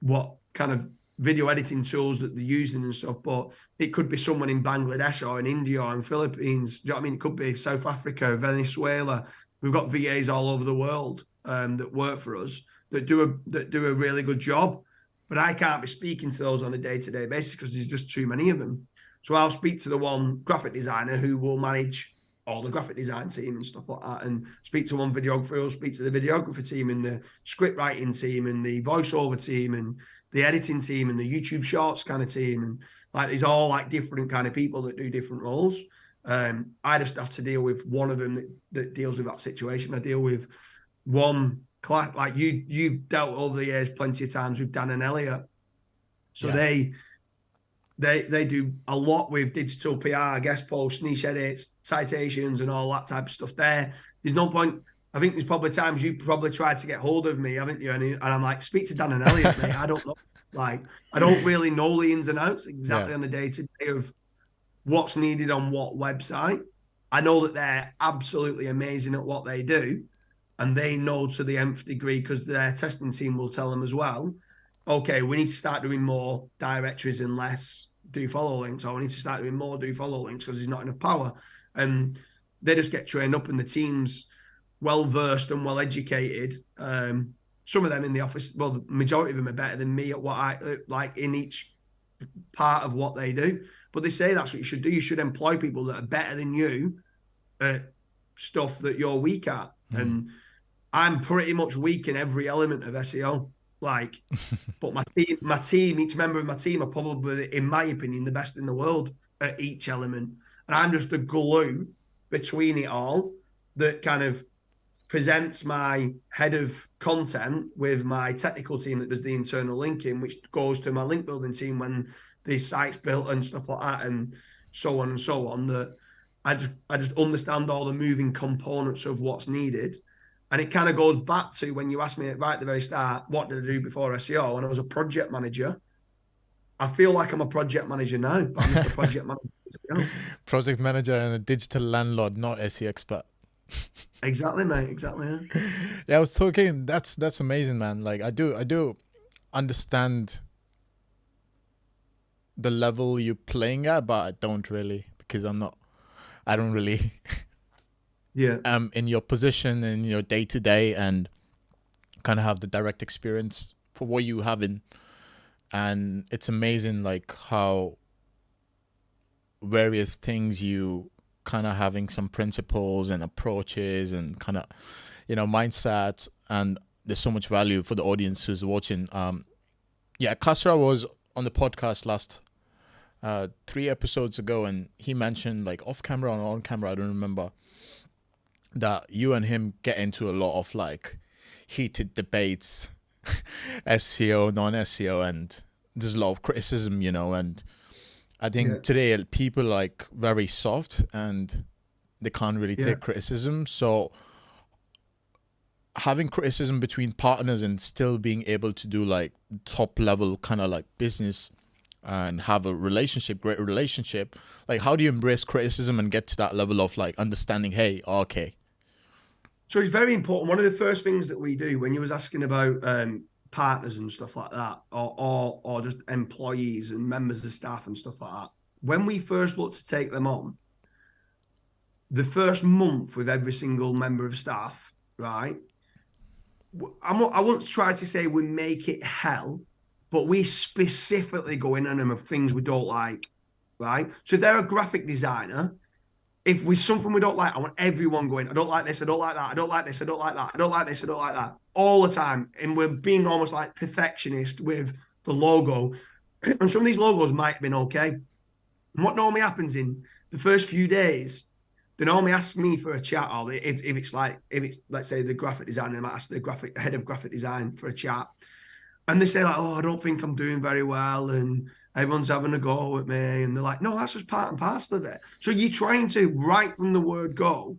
what kind of video editing tools that they're using and stuff, but it could be someone in Bangladesh or in India or in Philippines. Do you know what I mean? It could be South Africa, Venezuela. We've got VAs all over the world that work for us, that do a really good job. But I can't be speaking to those on a day-to-day basis because there's just too many of them. So I'll speak to the one graphic designer who will manage all the graphic design team and stuff like that, and speak to one videographer who'll speak to the videographer team, and the script writing team, and the voiceover team, and the editing team, and the YouTube shorts kind of team. And like, there's all like different kind of people that do different roles. I just have to deal with one of them that deals with that situation. I deal with one class, like you've dealt over the years plenty of times with Dan and Elliot. So they do a lot with digital PR, guest posts, niche edits, citations, and all that type of stuff. There's no point. I think there's probably times you probably tried to get hold of me, haven't you? And I'm like, speak to Dan and Elliot, mate. I don't know. Like, I don't really know the ins and outs exactly on the day-to-day of what's needed on what website. I know that they're absolutely amazing at what they do, and they know to the nth degree, because their testing team will tell them as well, okay, we need to start doing more directories and less do follow links, or we need to start doing more do follow links because there's not enough power. And they just get trained up, and the team's well-versed and well-educated. Some of them in the office, well, the majority of them are better than me at what I like in each part of what they do. But they say that's what you should do. You should employ people that are better than you at stuff that you're weak at. And I'm pretty much weak in every element of SEO. Like, but my team, each member of my team are probably, in my opinion, the best in the world at each element. And I'm just the glue between it all that kind of presents my head of content with my technical team that does the internal linking, which goes to my link building team when the site's built and stuff like that, and so on and so on. That I just understand all the moving components of what's needed. And it kind of goes back to when you asked me right at the very start, what did I do before SEO? And I was a project manager. I feel like I'm a project manager now, but I'm just a project manager. Project manager and a digital landlord, not SEO expert. Exactly, mate. Exactly. Yeah, I was talking. That's amazing, man. Like I do understand the level you're playing at, but I don't really, because I don't really. In your position in your day to day, and kind of have the direct experience for what you have in, and it's amazing like how various things you kind of having some principles and approaches and kind of mindsets, and there's so much value for the audience who's watching. Kasra was on the podcast last 3 episodes ago, and he mentioned, like off camera or on camera, I don't remember, that you and him get into a lot of like heated debates, SEO, non-SEO, and there's a lot of criticism, and I think today people like very soft and they can't really take criticism. So having criticism between partners and still being able to do like top level kind of like business and have a great relationship, like how do you embrace criticism and get to that level of like understanding, hey, okay. So it's very important. One of the first things that we do when you was asking about partners and stuff like that, or just employees and members of staff and stuff like that, when we first look to take them on, the first month with every single member of staff, right? I won't try to say we make it hell, but we specifically go in on them of things we don't like, right? So if they're a graphic designer, if with something we don't like, I want everyone going, I don't like this, I don't like that, I don't like this, I don't like that, I don't like this, I don't like that, all the time. And we're being almost like perfectionist with the logo. And some of these logos might have been okay. And what normally happens in the first few days, they normally ask me for a chat, or if it's let's say the graphic designer, they might ask the head of graphic design for a chat. And they say like, oh, I don't think I'm doing very well, and everyone's having a go at me. And they're like, no, that's just part and parcel of it. So you're trying to, right from the word go,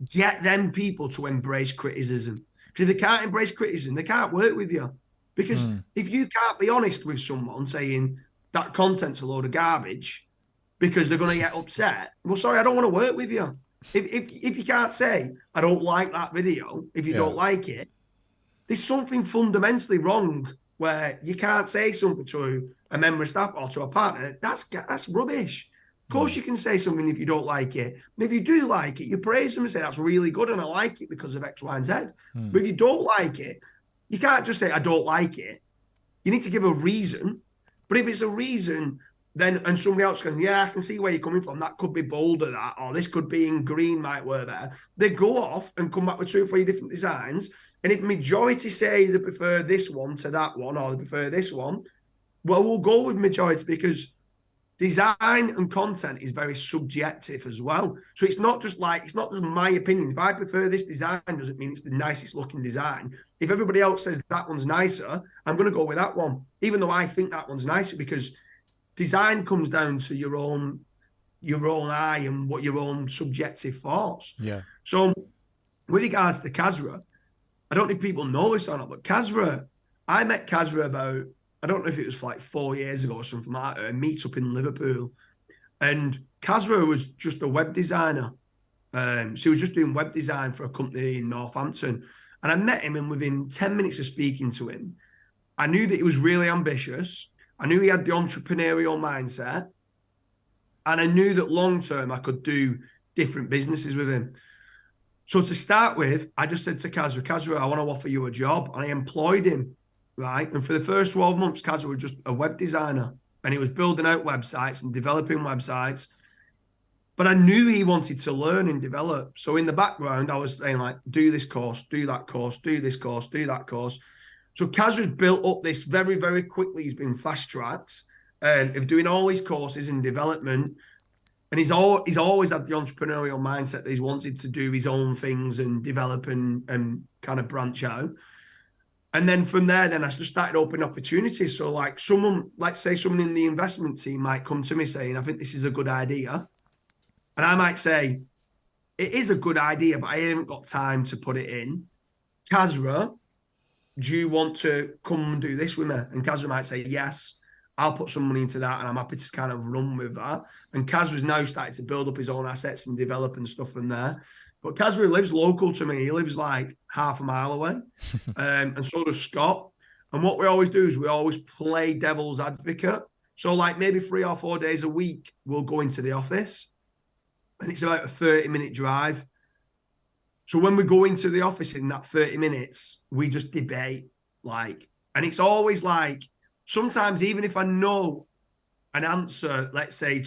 get them people to embrace criticism. Because if they can't embrace criticism, they can't work with you. Because if you can't be honest with someone saying that content's a load of garbage because they're going to get upset, well, sorry, I don't want to work with you. If you can't say, I don't like that video, if you don't like it, there's something fundamentally wrong where you can't say something to a member of staff or to a partner. That's rubbish. Of course you can say something if you don't like it. And if you do like it, you praise them and say, that's really good and I like it because of X, Y, and Z. But if you don't like it, you can't just say, I don't like it. You need to give a reason. But if it's a reason, then, and somebody else goes, yeah, I can see where you're coming from. That could be bolder, that, or this could be in green, might work better. They go off and come back with 2 or 3 different designs. And if majority say they prefer this one to that one, or they prefer this one, well, we'll go with majority, because design and content is very subjective as well. So it's not just my opinion. If I prefer this design, doesn't mean it's the nicest looking design. If everybody else says that one's nicer, I'm going to go with that one, even though I think that one's nicer, because design comes down to your own eye and what your own subjective thoughts. Yeah. So with regards to Kasra, I don't know if people know this or not, but Kasra, I met Kasra about, I don't know if it was like 4 years ago or something like that, a meetup in Liverpool. And Kasra was just a web designer. She was just doing web design for a company in Northampton. And I met him, and within 10 minutes of speaking to him, I knew that he was really ambitious. I knew he had the entrepreneurial mindset. And I knew that long-term I could do different businesses with him. So to start with, I just said to Kasra, I want to offer you a job. And I employed him, right? And for the first 12 months, Kasra was just a web designer. And he was building out websites and developing websites. But I knew he wanted to learn and develop. So in the background, I was saying like, do this course, do that course, do this course, do that course. So Kasra's built up this very, very quickly. He's been fast-tracked of doing all his courses in development. And he's always had the entrepreneurial mindset that he's wanted to do his own things and develop and kind of branch out. And then from there, then I just started opening opportunities. So like someone, let's say someone in the investment team might come to me saying, I think this is a good idea. And I might say, it is a good idea, but I haven't got time to put it in. Kasra, do you want to come and do this with me? And Kasra might say, yes, I'll put some money into that, and I'm happy to kind of run with that. And Kasra's now started to build up his own assets and develop and stuff from there. But Kasra lives local to me. He lives like half a mile away. And so does Scott. And what we always do is we always play devil's advocate. So like maybe 3 or 4 days a week, we'll go into the office. And it's about a 30-minute drive. So when we go into the office in that 30 minutes, we just debate. And it's always like, sometimes even if I know an answer, let's say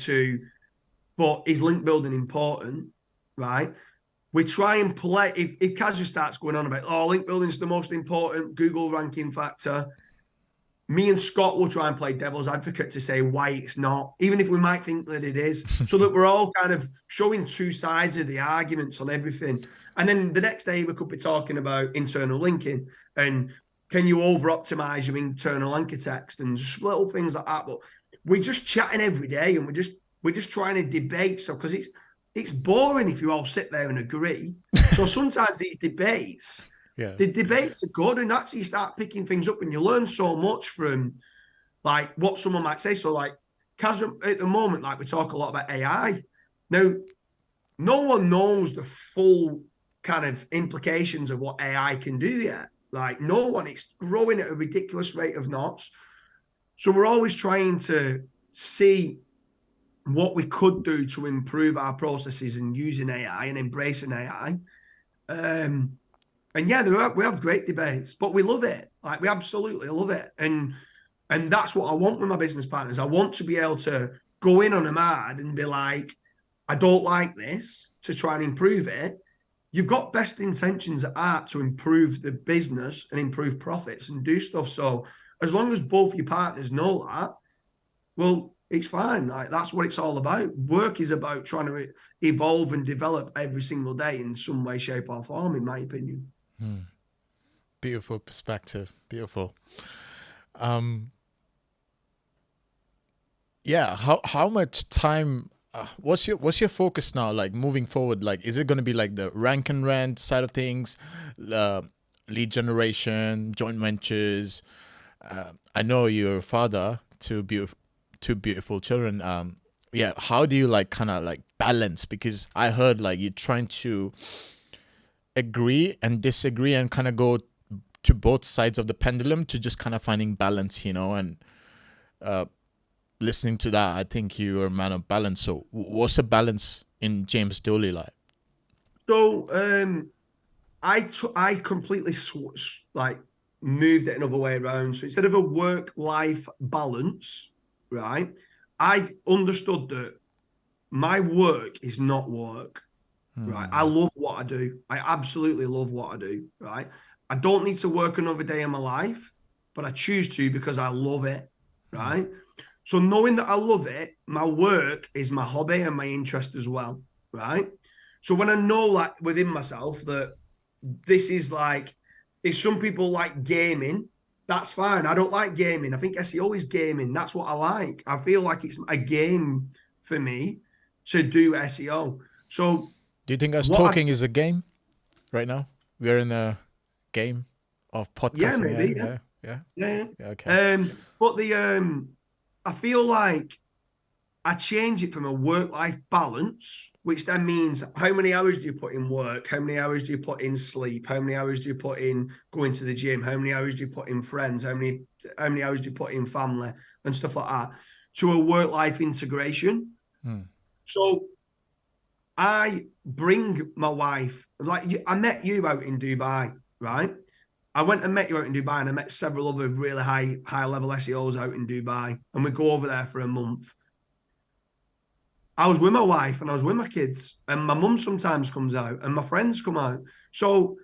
but is link building important, right? We try and play, if Kasra starts going on about, oh, link building is the most important Google ranking factor, me and Scott will try and play devil's advocate to say why it's not, even if we might think that it is, so that we're all kind of showing 2 sides of the arguments on everything. And then the next day we could be talking about internal linking and can you over-optimize your internal anchor text and just little things like that. But we're just chatting every day, and we're just trying to debate stuff, because it's boring if you all sit there and agree. So sometimes these debates, the debates are good, and actually you start picking things up and you learn so much from like what someone might say. So like Kasra, at the moment, like we talk a lot about AI. Now, no one knows the full kind of implications of what AI can do yet. Like no one, it's growing at a ridiculous rate of knots. So we're always trying to see what we could do to improve our processes and using AI and embracing AI. And yeah, we have great debates, but we love it. Like we absolutely love it. And that's what I want with my business partners. I want to be able to go in on them hard and be like, I don't like this, to try and improve it, you've got best intentions at heart to improve the business and improve profits and do stuff. So as long as both your partners know that, well, it's fine. Like, that's what it's all about. Work is about trying to evolve and develop every single day in some way, shape, or form, in my opinion. Beautiful perspective. Beautiful. Yeah. How much time? What's your focus now? Like moving forward, like is it going to be like the rank and rent side of things, lead generation, joint ventures? I know you're a father to two beautiful children. Yeah. How do you like kind of like balance? Because I heard like you're trying to agree and disagree and kind of go to both sides of the pendulum to just kind of finding balance, and listening to that, I think you're a man of balance. So what's the balance in James Dooley like? So I completely moved it another way around. So instead of a work-life balance, right, I understood that my work is not work, right? I love what I do. I absolutely love what I do, right? I don't need to work another day in my life, but I choose to because I love it, right? So knowing that I love it, my work is my hobby and my interest as well, right? So when I know, like, within myself that this is like, if some people like gaming, that's fine. I don't like gaming. I think SEO is gaming. That's what I like. I feel like it's a game for me to do SEO. So do you think us talking is a game right now? We're in a game of podcasting. Yeah, maybe. Yeah. Okay. But I feel like I change it from a work-life balance, which then means how many hours do you put in work? How many hours do you put in sleep? How many hours do you put in going to the gym? How many hours do you put in friends? How many hours do you put in family and stuff like that? To a work-life integration. So I bring my wife, like, I met you out in Dubai, right? I went and met you out in Dubai, and I met several other really high level SEOs out in Dubai, and we go over there for a month. I was with my wife and I was with my kids, and my mum sometimes comes out and my friends come out. So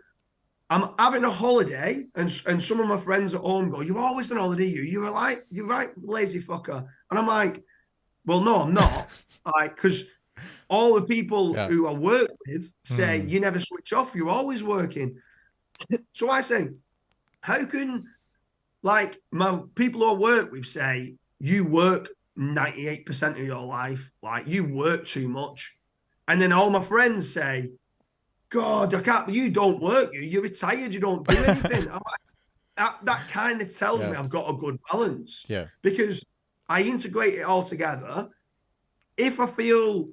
I'm having a holiday, and some of my friends at home go, "You're always on holiday, you're right, lazy fucker." And I'm like, well, no, I'm not. Like, because all the people who I work with say, you never switch off, you're always working. So I say, how can, like, my people who I work with say, you work 98% of your life, like, you work too much. And then all my friends say, God, I can't, you don't work, you're retired, you don't do anything. I'm like, that kind of tells me I've got a good balance. Yeah. Because I integrate it all together. If I feel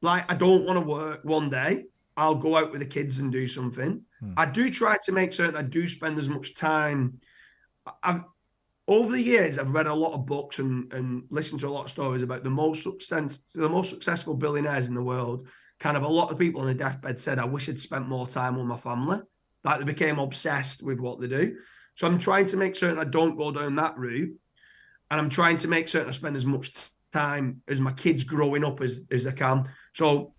like I don't want to work one day, I'll go out with the kids and do something. I do try to make certain I do spend as much time. Over the years, I've read a lot of books and listened to a lot of stories about the most successful billionaires in the world. Kind of a lot of people on the deathbed said, I wish I'd spent more time with my family. Like, they became obsessed with what they do. So I'm trying to make certain I don't go down that route. And I'm trying to make certain I spend as much time as my kids growing up as I can. So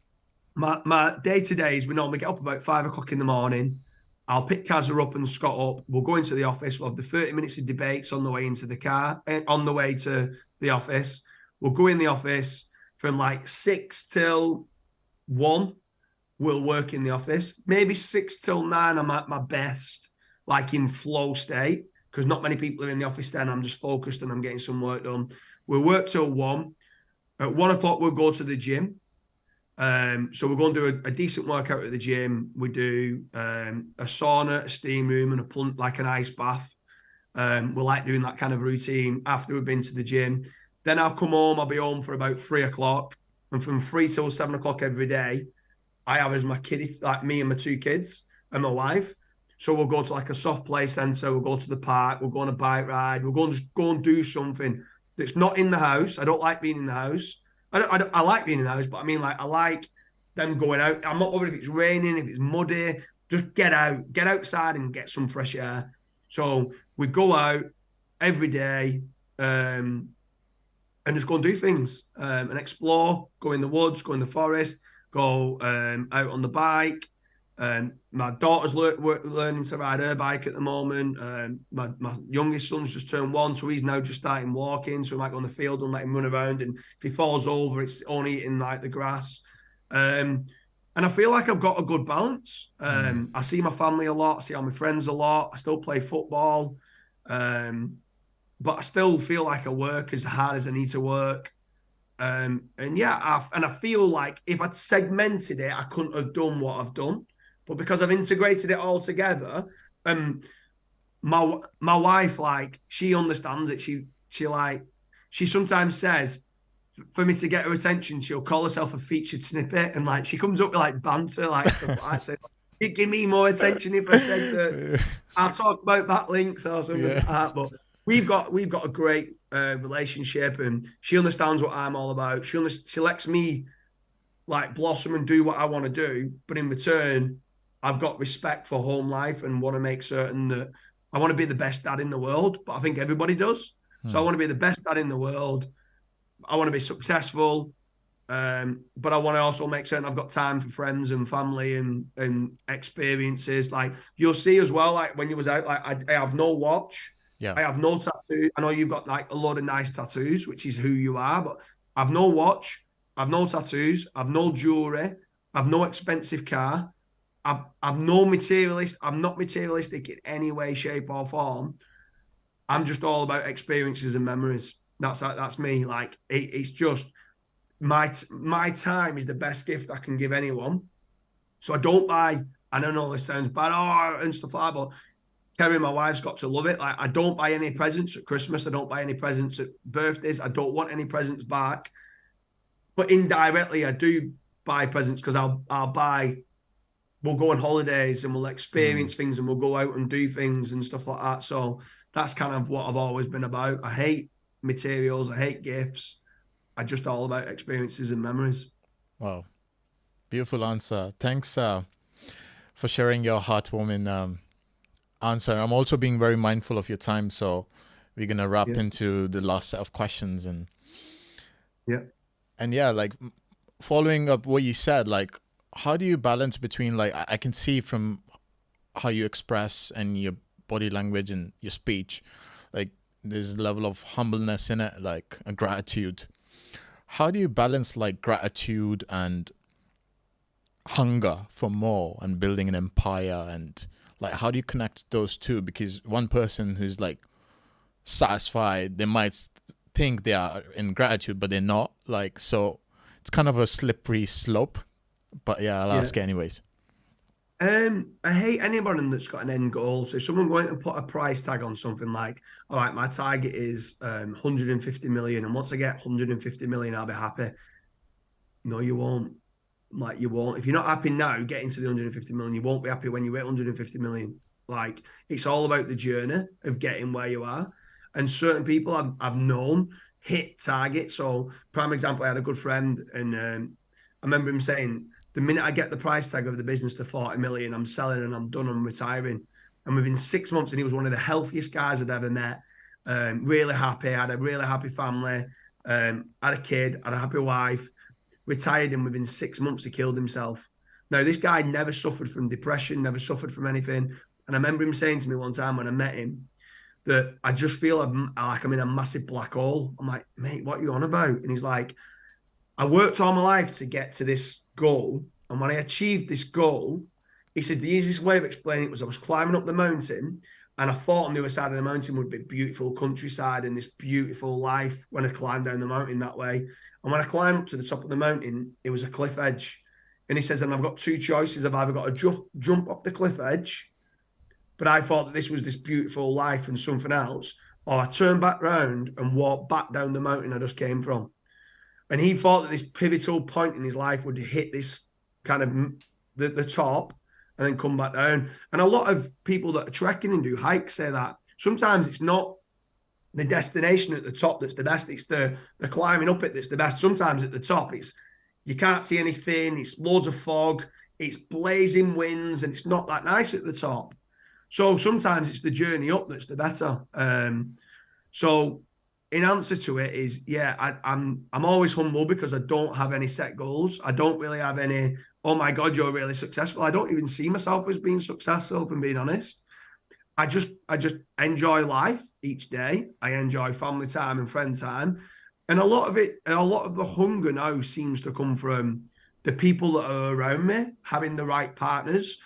my day-to-day is, we normally get up about 5 o'clock in the morning. I'll pick Kazza up and Scott up. We'll go into the office. We'll have the 30 minutes of debates on the way into the car, on the way to the office. We'll go in the office from like 6 till 1. We'll work in the office. Maybe 6 till 9, I'm at my best, like in flow state, because not many people are in the office then. I'm just focused and I'm getting some work done. We'll work till 1. At 1 o'clock, we'll go to the gym. So we're going to do a decent workout at the gym. We do a sauna, a steam room, and an ice bath. We like doing that kind of routine after we've been to the gym. Then I'll come home. I'll be home for about 3 o'clock. And from 3 till 7 o'clock every day, I have as my kids, like me and my 2 kids and my wife. So we'll go to like a soft play centre. We'll go to the park. We'll go on a bike ride. We'll just go and do something that's not in the house. I don't like being in the house. I like being in the house, but I mean, like, I like them going out. I'm not bothered if it's raining, if it's muddy. Just get outside and get some fresh air. So we go out every day. and just go and do things, and explore, go in the woods, go in the forest, go out on the bike. My daughter's learning to ride her bike at the moment. My youngest son's just turned 1, so he's now just starting walking. So we might go on the field and let him run around. And if he falls over, it's only eating like the grass. And I feel like I've got a good balance. I see my family a lot. I see all my friends a lot. I still play football. But I still feel like I work as hard as I need to work. And yeah, I feel like if I'd segmented it, I couldn't have done what I've done. But because I've integrated it all together, my wife, like, she understands it. She sometimes says, for me to get her attention, she'll call herself a featured snippet, and like she comes up with like banter, like stuff like that. So, give me more attention if I said that. I'll talk about backlinks or something like that. But we've got a great relationship, and she understands what I'm all about. She lets me like blossom and do what I want to do, but in return, I've got respect for home life and want to make certain that I want to be the best dad in the world. But I think everybody does. So I want to be the best dad in the world. I want to be successful, but I want to also make certain I've got time for friends and family and experiences. Like you'll see as well, like when you was out, like I have no watch. Yeah. I have no tattoo. I know you've got like a lot of nice tattoos, which is who you are, but I have no watch. I have no tattoos. I have no jewelry. I have no expensive car. I'm no materialist. I'm not materialistic in any way, shape, or form. I'm just all about experiences and memories. That's me. Like it's just my time is the best gift I can give anyone. So I don't buy. I don't know this sounds bad, and stuff like that, but Kerry, my wife's got to love it. Like I don't buy any presents at Christmas. I don't buy any presents at birthdays. I don't want any presents back. But indirectly, I do buy presents because I'll buy. We'll go on holidays and we'll experience things and we'll go out and do things and stuff like that. So that's kind of what I've always been about. I hate materials. I hate gifts. I'm just all about experiences and memories. Wow. Beautiful answer. Thanks for sharing your heartwarming answer. I'm also being very mindful of your time. So we're going to wrap into the last set of questions. And like following up what you said, like, how do you balance between, like, I can see from how you express and your body language and your speech, like there's a level of humbleness in it, like a gratitude. How do you balance like gratitude and hunger for more and building an empire? And like, how do you connect those two? Because one person who's like satisfied, they might think they are in gratitude, but they're not. Like, so it's kind of a slippery slope. But yeah, I'll ask it anyways. I hate anybody that's got an end goal. So someone going to put a price tag on something like, all right, my target is 150 million. And once I get 150 million, I'll be happy. No, you won't. Like, you won't. If you're not happy now, getting to the 150 million, you won't be happy when you hit 150 million. Like, it's all about the journey of getting where you are. And certain people I've known hit targets. So prime example, I had a good friend, and I remember him saying, the minute I get the price tag of the business to 40 million, I'm selling and I'm done, I'm retiring. And within 6 months, and he was one of the healthiest guys I'd ever met. Really happy, had a really happy family, had a kid, had a happy wife, retired, and within 6 months, he killed himself. Now, this guy never suffered from depression, never suffered from anything. And I remember him saying to me one time when I met him that I just feel like I'm in a massive black hole. I'm like, mate, what are you on about? And he's like, I worked all my life to get to this goal. And when I achieved this goal, he said the easiest way of explaining it was I was climbing up the mountain, and I thought on the other side of the mountain would be beautiful countryside and this beautiful life when I climbed down the mountain that way. And when I climbed up to the top of the mountain, it was a cliff edge. And he says, and I've got two choices. I've either got to jump off the cliff edge, but I thought that this was this beautiful life and something else, or I turn back round and walk back down the mountain I just came from. And he thought that this pivotal point in his life would hit this kind of the top and then come back down. And a lot of people that are trekking and do hikes say that sometimes it's not the destination at the top that's the best. It's the climbing up it that's the best. Sometimes at the top, it's you can't see anything. It's loads of fog. It's blazing winds, and it's not that nice at the top. So sometimes it's the journey up that's the better. So in answer to it is, I'm always humble because I don't have any set goals. I don't really have any, oh my God, you're really successful. I don't even see myself as being successful, if I'm being honest. I just enjoy life each day. I enjoy family time and friend time. And a lot of the hunger now seems to come from the people that are around me, having the right partners.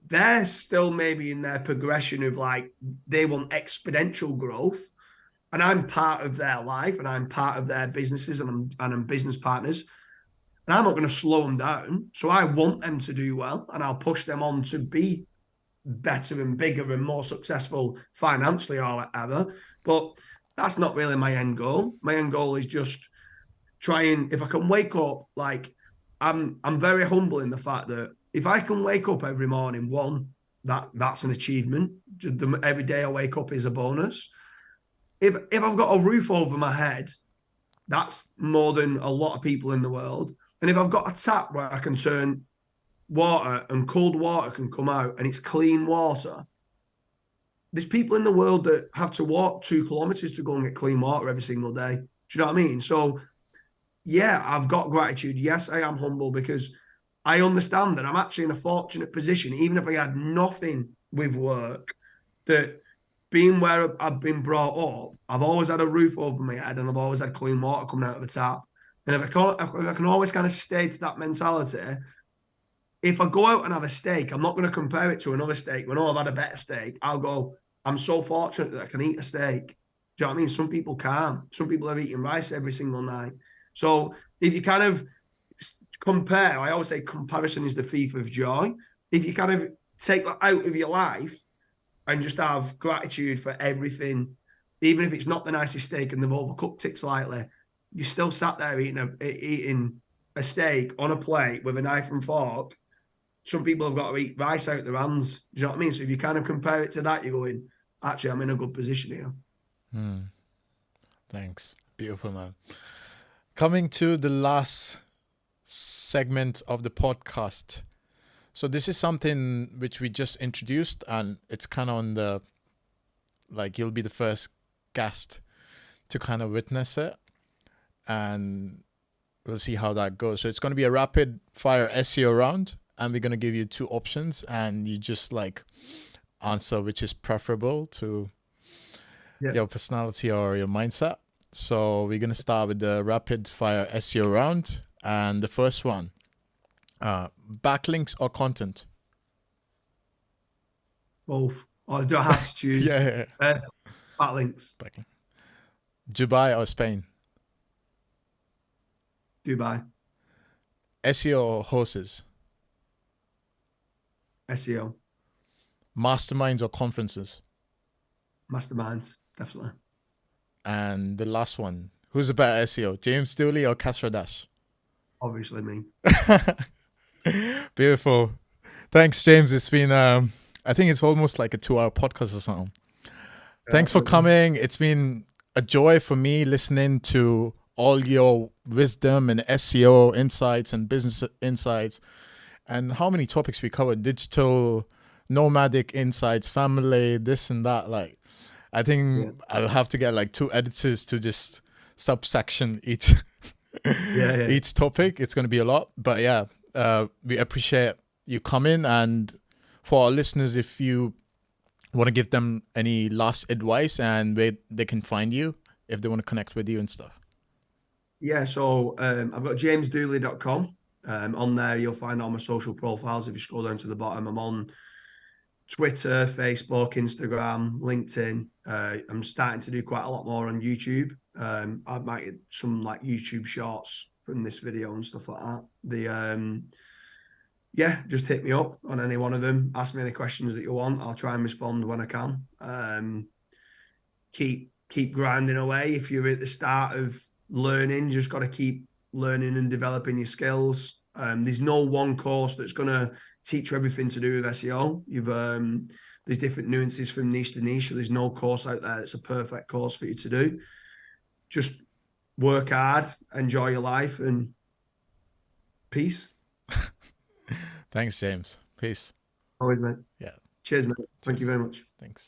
They're still maybe in their progression of like, they want exponential growth. And I'm part of their life and I'm part of their businesses and I'm business partners. And I'm not going to slow them down. So I want them to do well and I'll push them on to be better and bigger and more successful financially or whatever. But that's not really my end goal. My end goal is just trying, if I can wake up, like I'm very humble in the fact that if I can wake up every morning, that's an achievement. Every day I wake up is a bonus. If I've got a roof over my head, that's more than a lot of people in the world. And if I've got a tap where I can turn water and cold water can come out and it's clean water, there's people in the world that have to walk 2 kilometers to go and get clean water every single day. Do you know what I mean? So yeah, I've got gratitude. Yes, I am humble because I understand that I'm actually in a fortunate position, even if I had nothing with work, that being where I've been brought up, I've always had a roof over my head and I've always had clean water coming out of the tap. And if I can always kind of stay to that mentality, if I go out and have a steak, I'm not going to compare it to another steak. When I've had a better steak, I'll go, I'm so fortunate that I can eat a steak. Do you know what I mean? Some people can't. Some people are eating rice every single night. So if you kind of compare, I always say comparison is the thief of joy. If you kind of take that out of your life and just have gratitude for everything, even if it's not the nicest steak and they've overcooked it slightly, you still sat there eating a steak on a plate with a knife and fork. Some people have got to eat rice out their hands. Do you know what I mean? So if you kind of compare it to that, you're going, actually, I'm in a good position here. Thanks. Beautiful, man. Coming to the last segment of the podcast. So this is something which we just introduced and it's kind of on the, like, you'll be the first guest to kind of witness it and we'll see how that goes. So it's going to be a rapid fire SEO round and we're going to give you 2 options and you just like answer which is preferable to your personality or your mindset. So we're going to start with the rapid fire SEO round. And the first one, backlinks or content? Both. Or do I have to choose? Yeah. Backlinks. Backlink. Dubai or Spain? Dubai. SEO or horses? SEO. Masterminds or conferences? Masterminds, definitely. And the last one, who's a better SEO, James Dooley or Kasradash? Obviously me. Beautiful. Thanks, James. It's been, I think it's almost like a 2-hour podcast or something. Thanks for coming. It's been a joy for me listening to all your wisdom and SEO insights and business insights and how many topics we covered: digital, nomadic insights, family, this and that. Like, I think I'll have to get like 2 editors to just subsection each each topic. It's going to be a lot, but we appreciate you coming. And for our listeners, if you want to give them any last advice and where they can find you if they want to connect with you and stuff. Yeah, so I've got jamesdooley.com. On there, you'll find all my social profiles. If you scroll down to the bottom, I'm on Twitter, Facebook, Instagram, LinkedIn. I'm starting to do quite a lot more on YouTube. I might get some like YouTube shorts from this video and stuff like that. Just hit me up on any one of them. Ask me any questions that you want. I'll try and respond when I can. Keep grinding away. If you're at the start of learning, just got to keep learning and developing your skills. There's no one course that's going to teach you everything to do with SEO. There's different nuances from niche to niche. So there's no course out there that's a perfect course for you to do. Just work hard, enjoy your life, and peace. Thanks, James. Peace. Always, mate. Yeah. Cheers, mate. Thank you very much. Thanks.